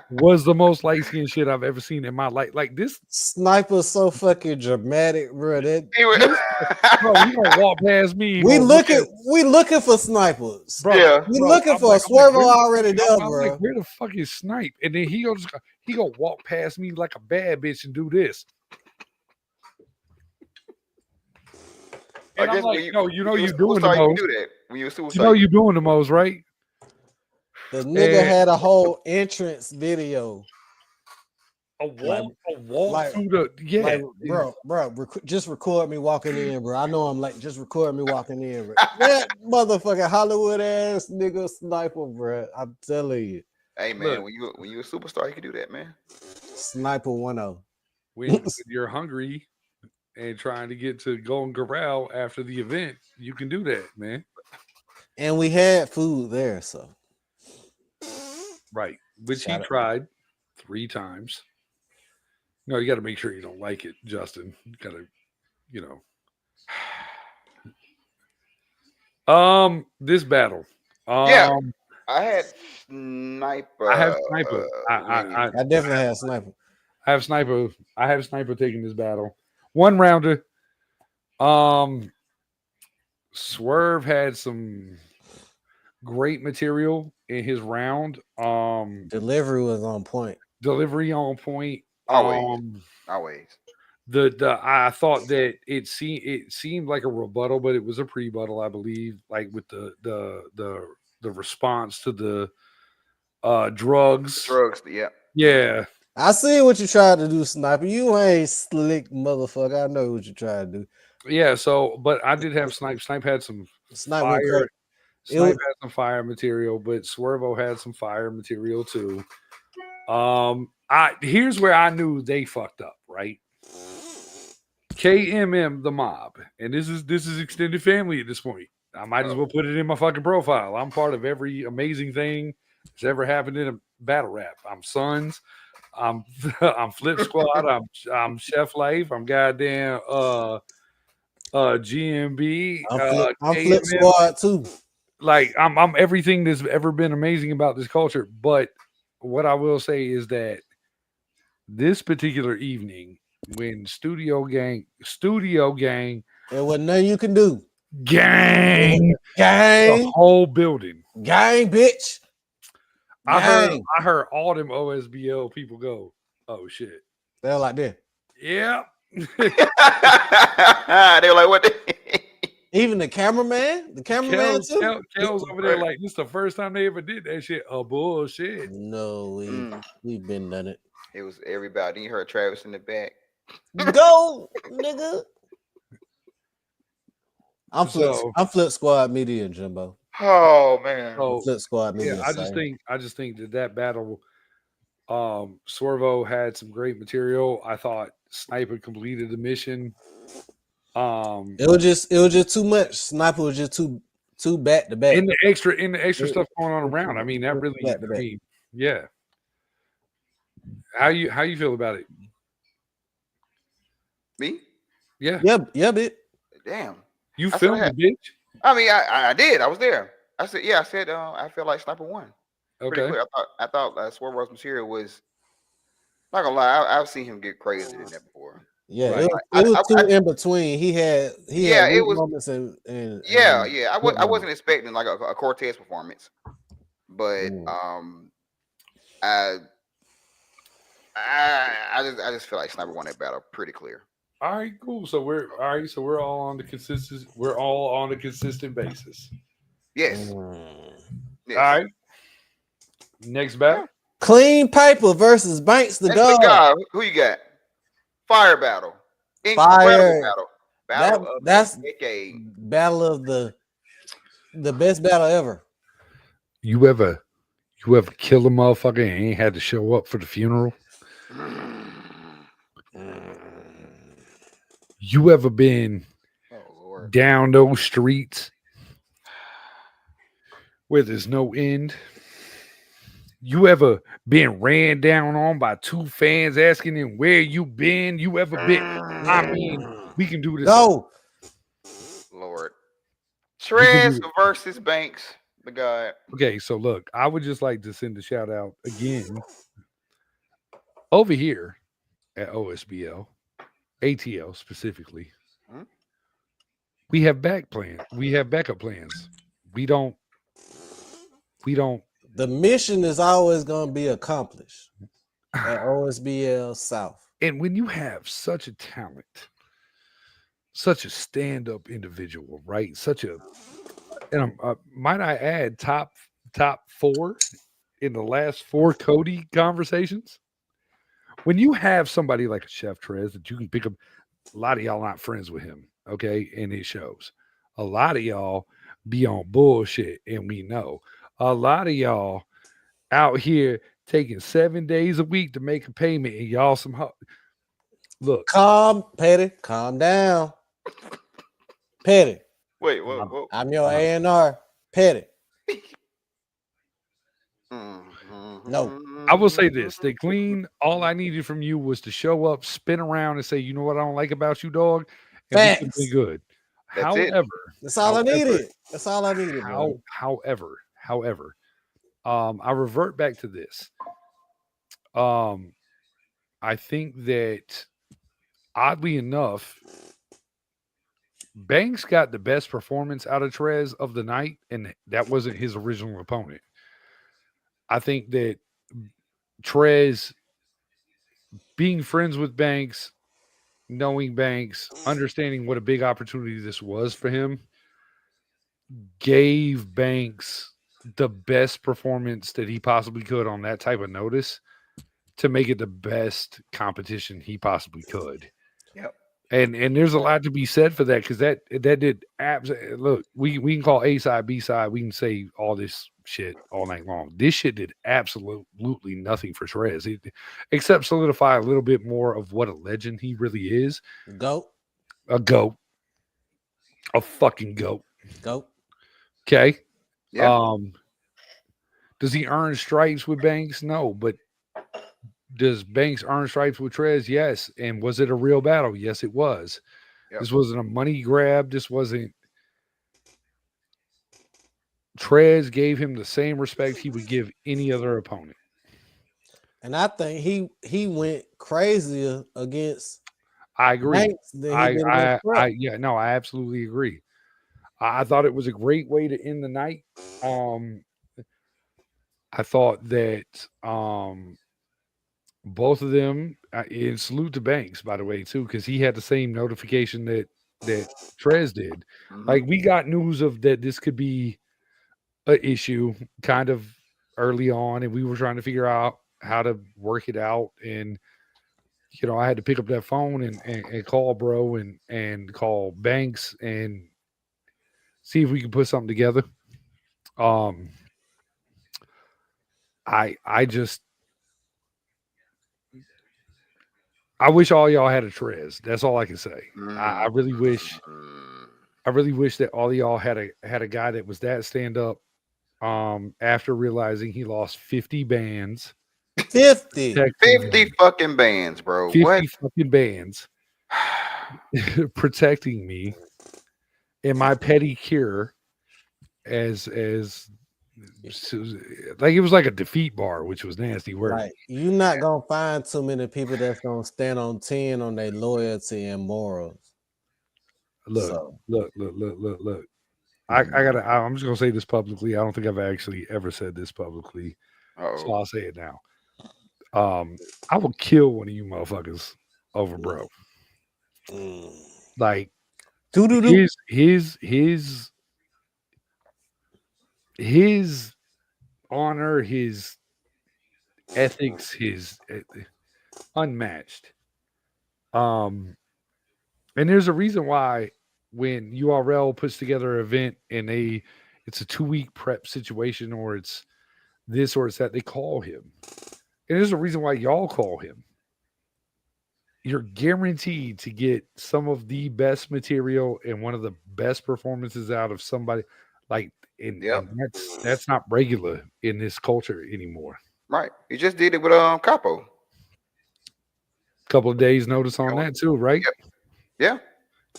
was the most light-skinned shit I've ever seen in my life. Like this Sniper's so fucking dramatic, bro. He bro, you gonna walk past me. We looking for snipers. Bro, Yeah. We looking for a Swervo already done, bro. Like, where the fuck is Snipe? And then he gonna walk past me like a bad bitch and do this. And I'm like, you doing the most. You do that when you're suicide. You know you doing the most, right? The nigga had a whole entrance video. A walk through the bro. Just record me walking in, bro. I know I'm like, just record me walking in, bro. That motherfucking Hollywood ass nigga Sniper, bro. I'm telling you. Hey man, when you're a superstar, you can do that, man. Sniper 1-0. When you're hungry and trying to get to Golden Corral after the event, you can do that, man. And we had food there, so right, which he tried 3 times. No, you got to make sure you don't like it, Justin. You got to, this battle. Yeah, I had Sniper. I have Sniper. I definitely had Sniper. I have Sniper taking this battle. 1 rounder. Swerve had some great material in his round. Delivery was on point. Always. I thought that it seemed like a rebuttal, but it was a pre-buttal, I believe, like with the response to the drugs. Yeah. I see what you tried to do, Sniper. You ain't slick motherfucker. I know what you tried to do. Yeah, so but I did have Snipe. Snipe had some fire. Snipe had some fire material, but Swervo had some fire material too. Here's where I knew they fucked up, right? KMM the mob, and this is extended family at this point. I might as well put it in my fucking profile. I'm part of every amazing thing that's ever happened in a battle rap. I'm Sons. I'm Flip Squad. I'm Chef Life. I'm goddamn GMB. I'm Flip Squad too. Like I'm everything that's ever been amazing about this culture. But what I will say is that this particular evening, when Studio Gang, there wasn't nothing you can do. Gang, the whole building, gang, bitch. I heard all them OSBL people go, oh shit. They were like this. Yeah. They were like, what? Even the cameraman too. Kel's over there like this is the first time they ever did that shit. Oh bullshit. No, we've been done it. It was everybody. You heard Travis in the back. Go, nigga. I'm Flip Squad Media, Jimbo. Oh man. Flip Squad Media. Yeah, I just think that battle. Swervo had some great material. I thought Sniper completed the mission. It was just too much. Sniper was just too back to back. In the extra stuff going on around. I mean, that really. Yeah. How you feel about it? Me? Yeah. Yeah, bitch. Damn. You filmed it, bitch. I mean, I did. I was there. I said, I feel like Sniper won. Okay. I thought Swervo's material was not gonna lie. I've seen him get crazy in that before. Yeah, right. it was two in between. He had it was moments and I wasn't expecting like a Cortez performance, but I just feel like Sniper won that battle pretty clear. All right, cool. So we're all on the consistent. We're all on a consistent basis. Yes. Yes. All right. Next battle. Clean Piper versus Banks the God. Who you got? Fire battle. Fire battle. Battle of the decade. Battle of the best battle ever. You ever kill a motherfucker and ain't had to show up for the funeral? You ever been down those streets where there's no end? You ever been ran down on by two fans asking them where you been? You ever been? I mean, we can do this. Go. Lord. Trez versus Banks, the guy. Okay, so look, I would just like to send a shout out again over here at OSBL, ATL specifically. We have backup plans. We don't. The mission is always going to be accomplished at OSBL South. And when you have such a talent, such a stand-up individual, right? Might I add, top 4 in the last 4 Cody conversations. When you have somebody like a Chef Trez that you can pick up, a lot of y'all not friends with him, okay? And it shows. A lot of y'all be on bullshit, and we know. A lot of y'all out here taking 7 days a week to make a payment, and y'all look. Petty, calm down. Petty. Wait, whoa. I'm your A&R. Petty. No. I will say this. Stay clean. All I needed from you was to show up, spin around, and say, you know what I don't like about you, dog? And we can be good. That's all I needed. That's all I needed. However, I revert back to this. I think that oddly enough, Banks got the best performance out of Trez of the night, and that wasn't his original opponent. I think that Trez being friends with Banks, knowing Banks, understanding what a big opportunity this was for him, gave Banks the best performance that he possibly could on that type of notice to make it the best competition he possibly could. Yep. And there's a lot to be said for that, because that did look, we can call A side, B side, we can say all this shit all night long. This shit did absolutely nothing for Trez, except solidify a little bit more of what a legend he really is. A goat. A fucking goat. Okay. Yeah. Does he earn stripes with Banks? No, but does Banks earn stripes with Trez? Yes. And was it a real battle? Yes, it was. Yep. This wasn't a money grab. This wasn't. Trez gave him the same respect he would give any other opponent. And I think he went crazier against. I agree. I absolutely agree. I thought it was a great way to end the night. I thought that both of them, and salute to Banks, by the way, too, because he had the same notification that that Trez did. Mhm. Like we got news of that this could be a issue kind of early on, and we were trying to figure out how to work it out. And I had to pick up that phone and call bro and call Banks and see if we could put something together. Um, I just I wish all y'all had a Trez. That's all I can say. I really wish Mm. that all y'all had a guy that was that stand up. After realizing he lost 50 bands, 50. 50 fucking bands, bro. 50 What? fucking bands protecting me and my petty cure as like it was like a defeat bar, which was nasty work. Like you're not gonna find too many people that's gonna stand on 10 on their loyalty and morals. Look, So look. I'm just gonna say this publicly. I don't think I've actually ever said this publicly, so Uh-oh. I'll say it now. I will kill one of you motherfuckers over bro. Like doo-doo-doo. his honor, his ethics, his unmatched. And there's a reason why when URL puts together an event and it's a 2-week prep situation, or it's this or it's that, they call him. And there's a reason why y'all call him. You're guaranteed to get some of the best material and one of the best performances out of somebody. Like, and that's not regular in this culture anymore. Right. You just did it with Capo. Couple of days notice on that too, right? Yep.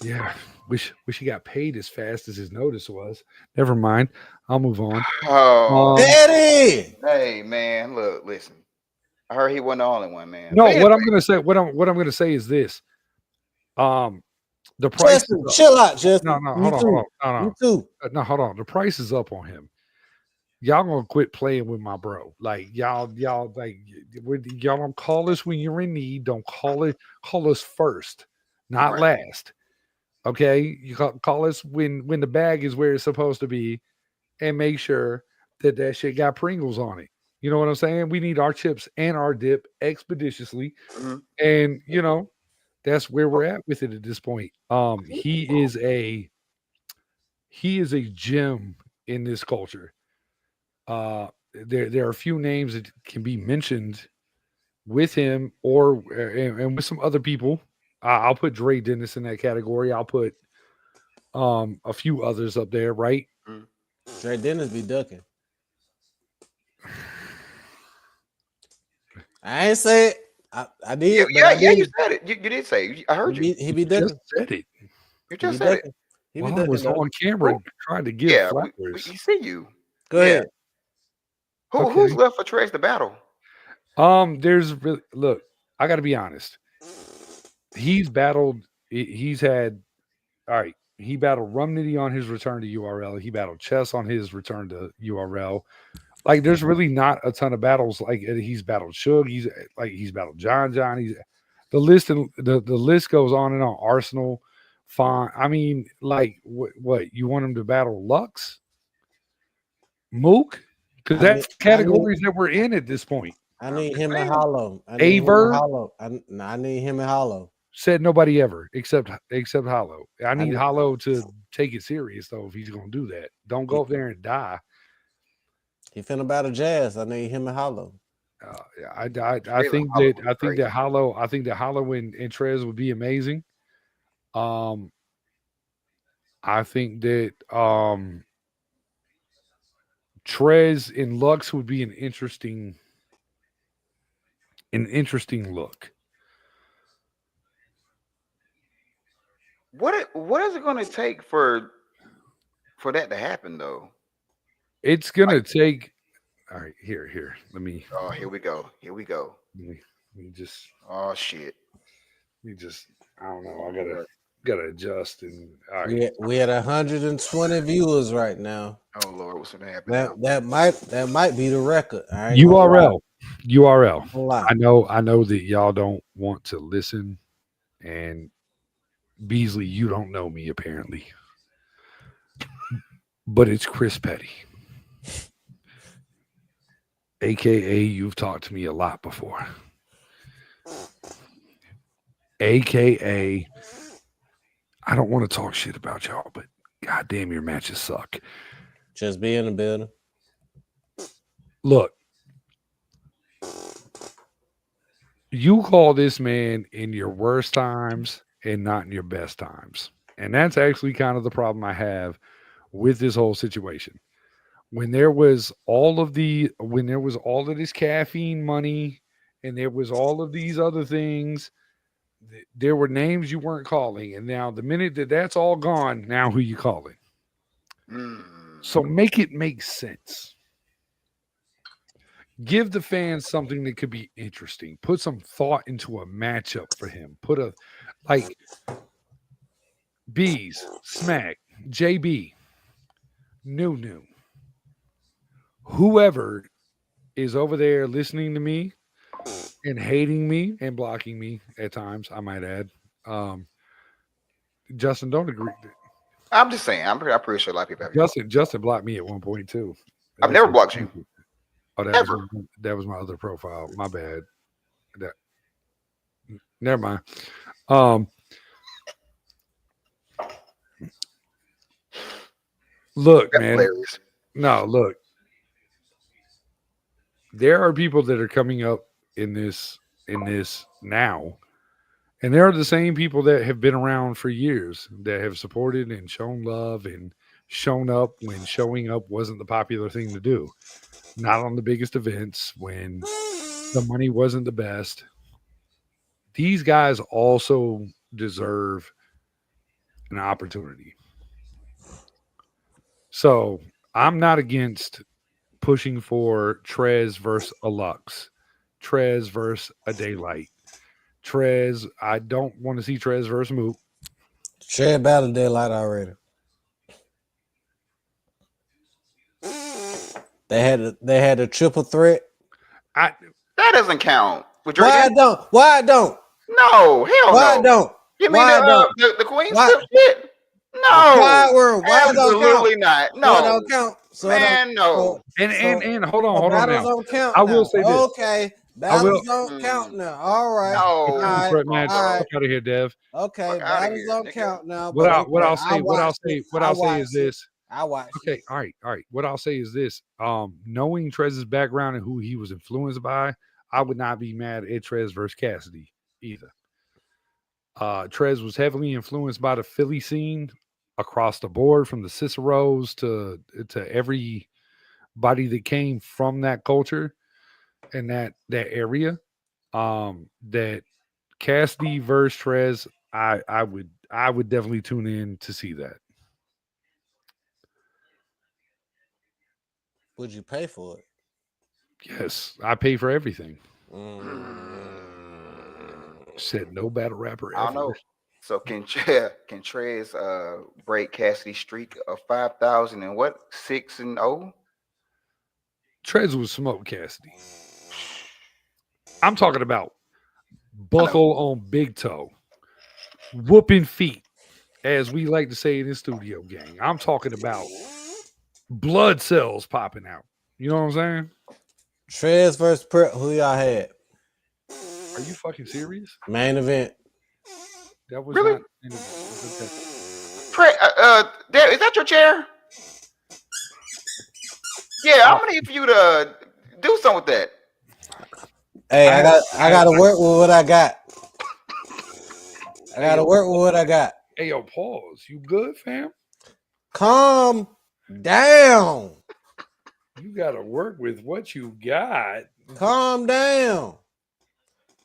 Yeah. Wish he got paid as fast as his notice was. Never mind. I'll move on. Oh, Daddy! hey man, look, listen. I heard he wasn't the only one, man. No, But what I'm gonna say, what I'm gonna say is this. The price Justin, chill out, Justin. no, Me hold too. on. Me too. No, hold on. The price is up on him. Y'all gonna quit playing with my bro. Like y'all like y'all don't call us when you're in need. Don't call us first, not Right. last. Okay, you call us when the bag is where it's supposed to be, and make sure that shit got Pringles on it. You know what I'm saying? We need our chips and our dip expeditiously, Mhm. and that's where we're at with it at this point. He is a gem in this culture. There are a few names that can be mentioned with him or and with some other people. I'll put Dre Dennis in that category. I'll put a few others up there, right? Mhm. Dre Dennis be ducking. I ain't say it. I did, but I Yeah, you did. said it. You did say it. I heard you. He be You just ducking. said it. You He be just said it. ducking. He be While I ducking was though. on camera Who? trying to give Yeah, flowers. we see you. Go Yeah. ahead. Okay. Who's left for Trez to battle? There's really look. I got to be honest. He's battled. He's had. All right. He battled Rum Nitty on his return to URL. He battled Chess on his return to URL. Like, there's really not a ton of battles. Like, he's battled Suge. He's battled John. He's the list and the list goes on and on. Arsenal, fine. I mean, like, what you want him to battle Lux, Mook? Because that's categories that we're in at this point. I need him and Hollow. Aver I need him and Hollow. said nobody ever except Hollow. I need Hollow to take it serious though. If he's gonna do that, don't go up there and die. He finna battle Jazz. I need him and Hollow. I think that Hollow and Trez would be amazing. I think that Trez and Lux would be an interesting look. What is it going to take for that to happen though? It's gonna take. All right, here. Let me. Oh, here we go. Let me just. Oh shit. I don't know. I gotta adjust and. All right. We had 120 viewers right now. Oh Lord, what's gonna happen now? That might be the record. URL. Lie. I know that y'all don't want to listen, and Beasley, you don't know me apparently, but it's Chris Petty, aka you've talked to me a lot before, aka I don't want to talk shit about y'all, but goddamn, your matches suck. Just be in the building. Look, you call this man in your worst times and not in your best times. And that's actually kind of the problem I have with this whole situation. When there was all of this caffeine money and there was all of these other things, there were names you weren't calling. And now the minute that that's all gone, now who you calling? So make it make sense. Give the fans something that could be interesting. Put some thought into a matchup for him. Put a like Bees, Smack, JB, New. Whoever is over there listening to me and hating me and blocking me at times, I might add. Justin, don't agree. I'm just saying. I'm pretty sure a lot of people have. Justin blocked me at one point too. I've never blocked you. Oh, that was my other profile. My bad. Never mind. Look, That's man. hilarious. No, look. There are people that are coming up in this now. And there are the same people that have been around for years that have supported and shown love and shown up when showing up wasn't the popular thing to do. Not on the biggest events, when the money wasn't the best. These guys also deserve an opportunity. So I'm not against pushing for Trez versus a Lux, Trez versus a Daylight. Trez, I don't want to see Trez versus Moot. Trez battle Daylight already. They had a triple threat. That doesn't count. Why I don't? No, hell Why no. don't? You mean the Queen slip shit? No. Quiet World. Why absolutely not. No. So it don't count. So man, no. And hold on battles now. Don't count I will say this. Okay. Battles don't count now. All right. No. All right. Man, all right. Fuck out of here, Dev. Okay. Battles don't count now. What I'll say is this. I watched. Okay. All right. What I'll say is this. Knowing Trez's background and who he was influenced by, I would not be mad at Trez versus Cassidy either. Trez was heavily influenced by the Philly scene across the board, from the Ciceros to everybody that came from that culture and that area. That Cassidy versus Trez, I would definitely tune in to see that. Would you pay for it? Yes, I pay for everything. Said no battle rapper ever. I don't know. So can Trez break Cassidy's streak of 5,000 and what? 6-0? Trez would smoke Cassidy. I'm talking about buckle on big toe, whooping feet, as we like to say in the studio gang. I'm talking about blood cells popping out. You know what I'm saying? Trez versus Prep, who y'all had? Are you fucking serious? Main event. That was really? Not. Is that your chair? Yeah, I'm gonna need for you to do something with that. Hey, I got to work with what I got. I got to work with what I got. Hey, yo, pause. You good, fam? Calm down. You got to work with what you got. Calm down.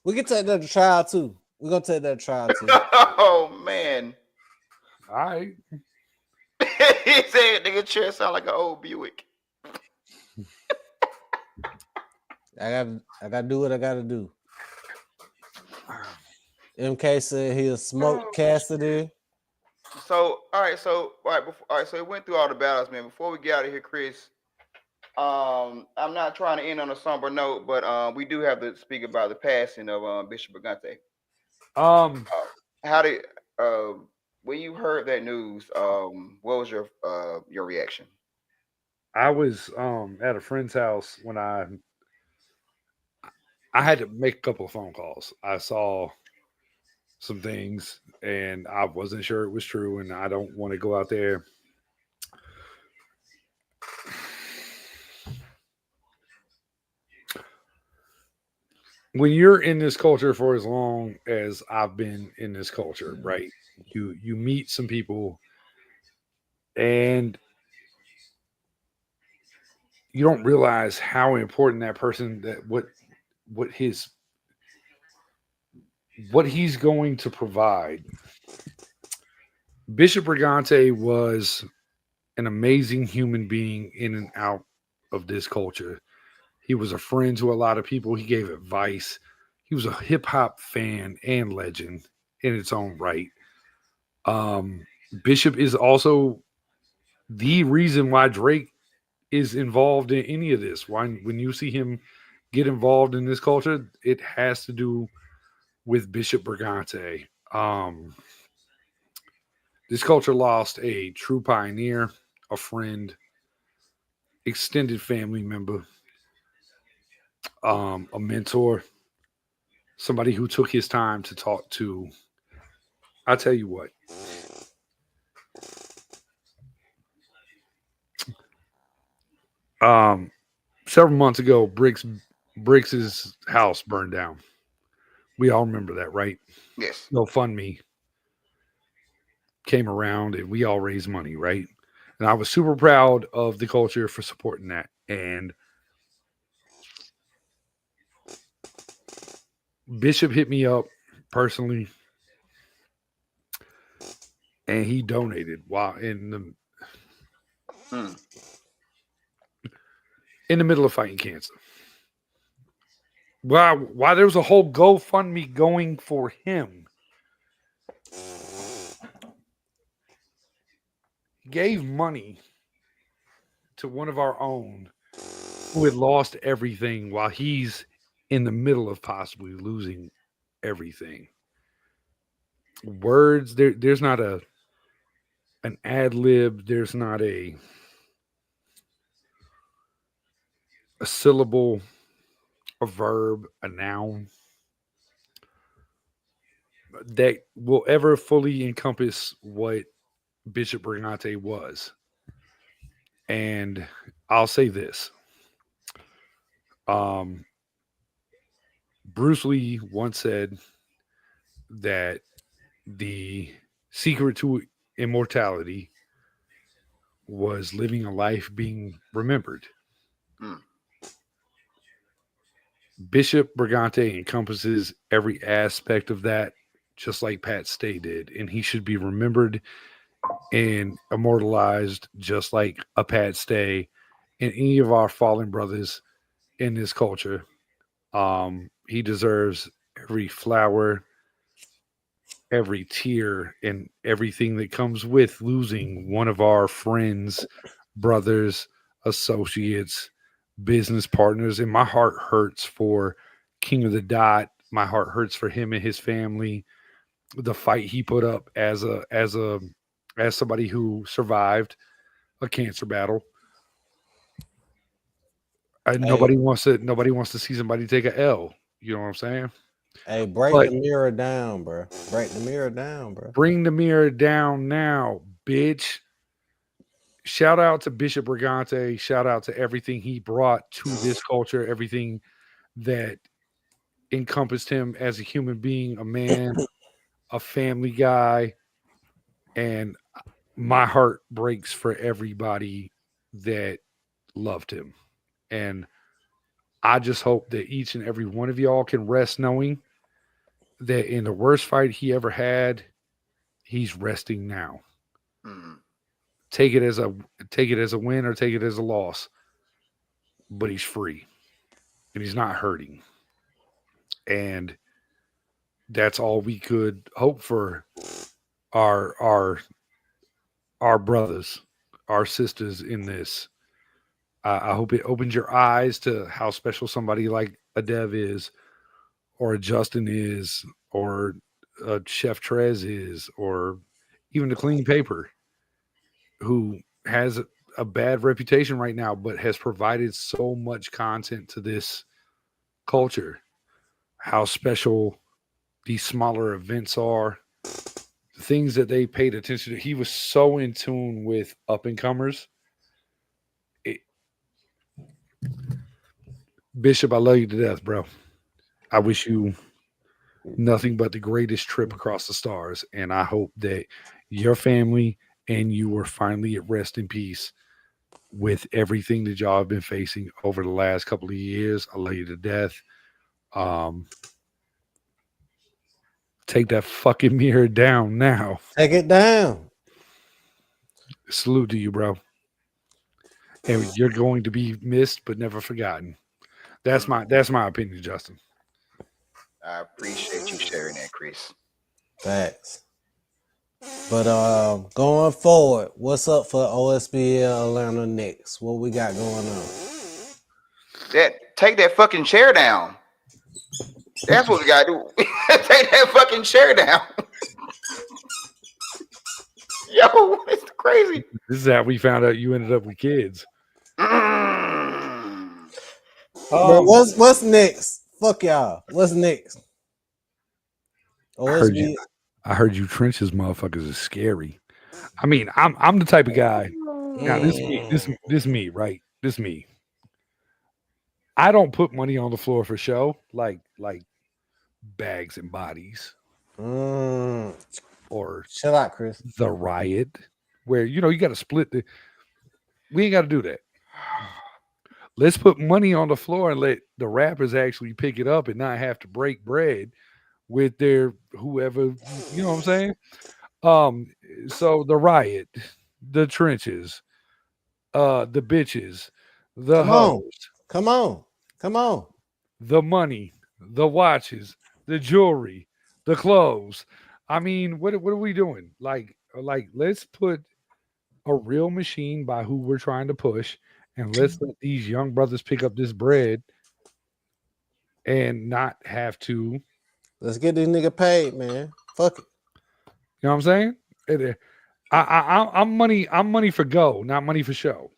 We can take that to trial too. We're gonna take that to trial too. Oh man. All right. He said nigga chair sound like an old Buick. I gotta do what I gotta do. MK said he'll smoke Cassidy. So all right, so it went through all the battles, man. Before we get out of here, Chris, I'm not trying to end on a somber note, but we do have to speak about the passing of Bishop Brigante. How When you heard that news, what was your reaction? I was at a friend's house when I had to make a couple of phone calls. I saw some things and I wasn't sure it was true, and I don't want to go out there. When you're in this culture for as long as I've been in this culture, right? You meet some people and you don't realize how important that person, that what his what he's going to provide. Bishop Brigante was an amazing human being in and out of this culture. He was a friend to a lot of people. He gave advice. He was a hip hop fan and legend in its own right. Um, Bishop is also the reason why Drake is involved in any of this. Why, when you see him get involved in this culture, it has to do with Bishop Brigante. This culture lost a true pioneer, a friend, extended family member, a mentor, somebody who took his time to talk to. I tell you what, um, several months ago, Bricks's house burned down. We all remember that, right? Yes. GoFundMe came around and we all raised money, right? And I was super proud of the culture for supporting that. And Bishop hit me up personally and he donated while Mm. in the middle of fighting cancer. Why there was a whole GoFundMe going for him. He gave money to one of our own who had lost everything while he's in the middle of possibly losing everything. Words, there's not an ad lib, there's not a syllable, a verb, a noun that will ever fully encompass what Bishop Brigante was. And I'll say this. Um, Bruce Lee once said that the secret to immortality was living a life being remembered. Mm. Bishop Brigante encompasses every aspect of that, just like Pat Stay did, and he should be remembered and immortalized just like a Pat Stay and any of our fallen brothers in this culture. He deserves every flower, every tear, and everything that comes with losing one of our friends, brothers, associates, business partners. And my heart hurts for King of the Dot. My heart hurts for him and his family. The fight he put up as somebody who survived a cancer battle. Hey, Nobody wants to see somebody take a L. You know what I'm saying? hey, break But the mirror down, bro. Break the mirror down, bro. bring the mirror down now, bitch. Shout out to Bishop Brigante. Shout out to everything he brought to this culture, everything that encompassed him as a human being, a man, a family guy. And my heart breaks for everybody that loved him. And I just hope that each and every one of y'all can rest knowing that in the worst fight he ever had, he's resting now. Mm. Take it as a take it as a win or take it as a loss, but he's free and he's not hurting. And that's all we could hope for our our our brothers, our sisters in this. I hope it opens your eyes to how special somebody like a Dev is, or a Justin is, or Chef Trez is, or even the Clean Paper, who has a bad reputation right now, but has provided so much content to this culture. How special these smaller events are, things that they paid attention to. He was so in tune with up and comers. Bishop, I love you to death, bro. I wish you nothing but the greatest trip across the stars. And I hope that your family and you are finally at rest in peace with everything that y'all have been facing over the last couple of years. I love you to death. Um, take that fucking mirror down now. Take it down. Salute to you, bro. And you're going to be missed but never forgotten. That's my opinion, Justin. I appreciate you sharing that, Chris. Facts. But going forward, what's up for OSBL Atlanta next? What we got going on? Take that fucking chair down. That's what we gotta do. Take that fucking chair down. Yo, it's crazy. This is how we found out you ended up with kids. But what's next? Fuck y'all. What's next? OSBL. I heard you trenches motherfuckers is scary. I mean, I'm the type of guy. Now this me, right? This me. I don't put money on the floor for show, like bags and bodies. Or chill out, Chris. The Riot, where you got to split the. We ain't got to do that. Let's put money on the floor and let the rappers actually pick it up and not have to break bread with their whoever. You know what I'm saying? So the Riot, the trenches, the bitches, the hoes. Come on. The money, the watches, the jewelry, the clothes. I mean, what are we doing? Like let's put a real machine by who we're trying to push, and let's let these young brothers pick up this bread and not have to. Let's get this nigga paid, man. Fuck it. You know what I'm saying? I'm money for go, not money for show.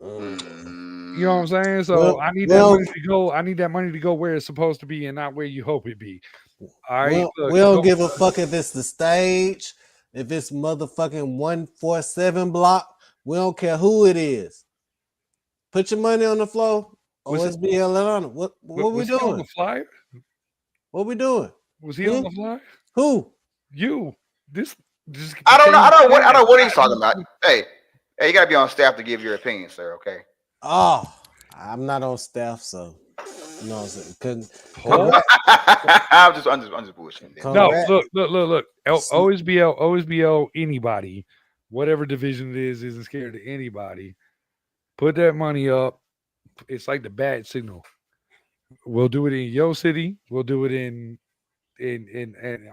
You know what I'm saying? So I need that money to go. I need that money to go where it's supposed to be and not where you hope it be. All right. We don't give a fuck if it's the stage, if it's motherfucking 147 block. We don't care who it is. Put your money on the floor. OSBL Atlanta. What we doing? On the flyer? What we doing? Was he on the flyer? Who? You. I don't know. I don't know what he's talking about. Hey, you gotta be on staff to give your opinion, sir. Okay. Oh, I'm not on staff, so you know what I'm saying. I'm just bullshitting. No, look. OSBL, anybody, whatever division it is, isn't scared of anybody. Put that money up. It's like the bat signal. We'll do it in your city. We'll do it in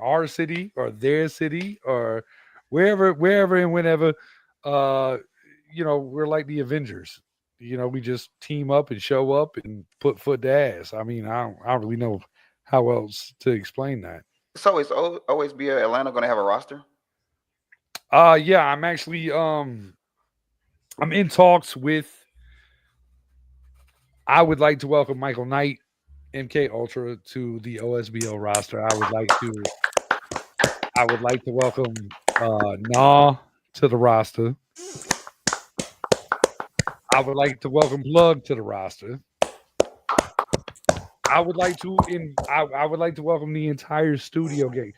our city or their city or wherever and whenever. We're like the Avengers. We just team up and show up and put foot to ass. I mean, I don't really know how else to explain that. So is OSBL Atlanta going to have a roster? Yeah, I'm actually I'm in talks with. I would like to welcome Michael Knight, MK Ultra, to the OSBL roster. I would like to welcome Nah to the roster. I would like to welcome Plug to the roster. I would like to welcome the entire studio gang.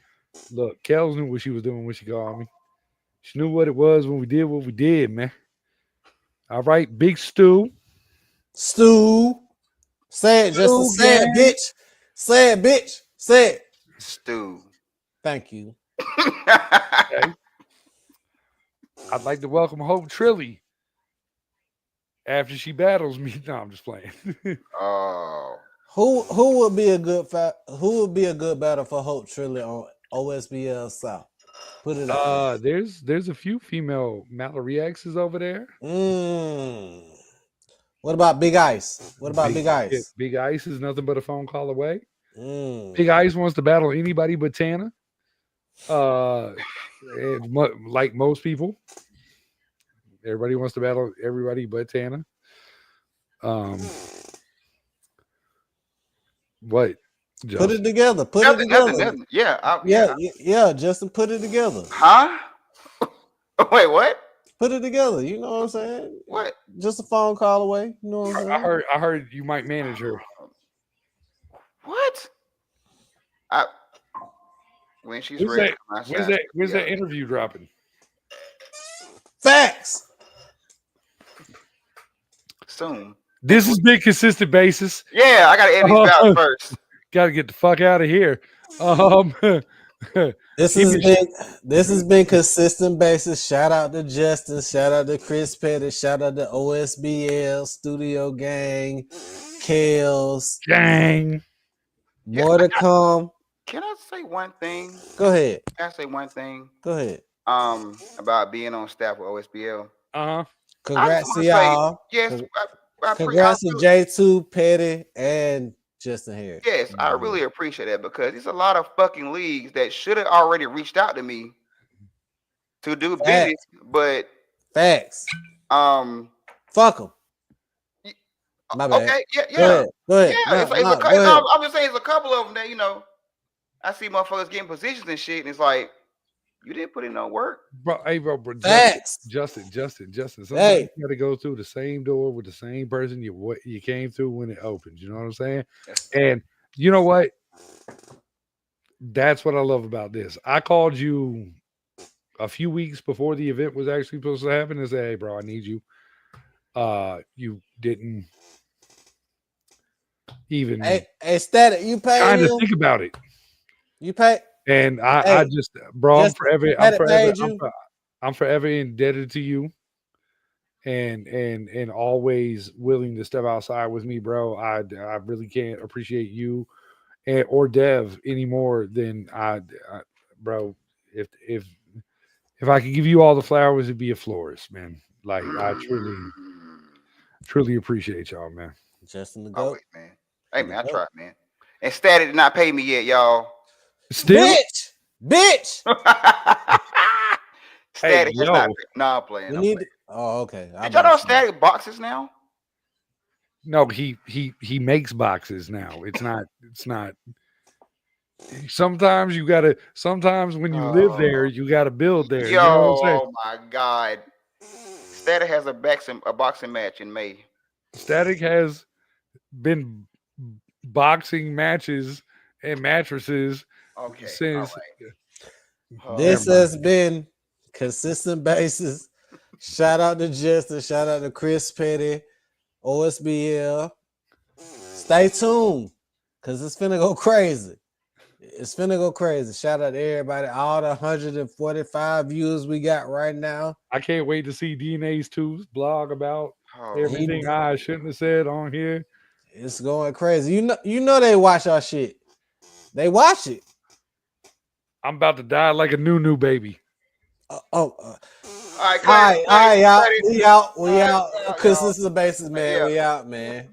Look, Kels knew what she was doing when she called me. She knew what it was when we did what we did, man. All right, Big Stu. Say it, just say it, bitch. Say it, bitch. Say it. Stu. Thank you. Okay. I'd like to welcome Hope Trilly. After she battles me, no, I'm just playing. Oh, who would be a good battle for Hope Trilly on OSBL South? Put it up. There's a few female Mallory X's over there. What about Big Ice? Big Ice? Big Ice is nothing but a phone call away. Big Ice wants to battle anybody but Tana. Like most people, everybody wants to battle everybody but Tana. What? Put Justin? it together. Put it Nothing, together. nothing. Yeah, Yeah. Justin, put it together. Huh? Wait, what? Put it together. You know what I'm saying? What? Just a phone call away. You know what I'm saying? I heard you might manage her. What? When she's When's ready that? to come When's outside, that? When's that interview dropping? Facts. soon. This has been consistent basis. Yeah, I gotta end these battles first. Got to get the fuck out of here. This has been consistent basis. Shout out to Justin. Shout out to Chris Petty. Shout out to OSBL Studio Gang, Kales. Gang. More to come. Can I say one thing? Go ahead. Can I say one thing? Go ahead. About being on staff with OSBL. Congrats to y'all. Yes. Congrats to J2, Petty, and Justin Harris. Yes, I really appreciate that because there's a lot of fucking leagues that should have already reached out to me to do business, but facts. Fuck them. My bad. Okay, yeah. Go ahead. Yeah, I'm just saying it's a couple of them that I see motherfuckers getting positions and shit, and it's like you didn't put in no work. Bro, facts. Justin. Sometimes hey, you gotta go through the same door with the same person you came through when it opened. You know what I'm saying? And you know what? That's what I love about this. I called you a few weeks before the event was actually supposed to happen and say, "Hey, bro, I need you." You didn't even. Hey, Static, you pay kind him? of think about it. You pay. And I just, bro, I'm forever indebted to you, and always willing to step outside with me, bro. I really can't appreciate you or Dev any more than bro. If I could give you all the flowers, it'd be a florist, man. Like I truly appreciate y'all, man. Justin the GOAT. Man. Hey man, I tried, man. And Static did not pay me yet, y'all. Still, bitch. Static has not. No, I'm playing. Okay. Did y'all know Static boxes now? No, he makes boxes now. It's not. Sometimes you gotta. Sometimes when you live there, you gotta build there. Yo, oh my God! Static has a boxing match in May. Static has been boxing matches and mattresses since. This has been consistent basis. Shout out to Justin. Shout out to Chris Petty, OSBL. Stay tuned, cause it's finna go crazy. It's finna go crazy. Shout out to everybody, all the 145 viewers we got right now. I can't wait to see DNA's 2's blog about everything I shouldn't have said on here. It's going crazy. You know they watch our shit. They watch it. I'm about to die like a new baby. All right, y'all. We out. Consistent basis, man. We out, man.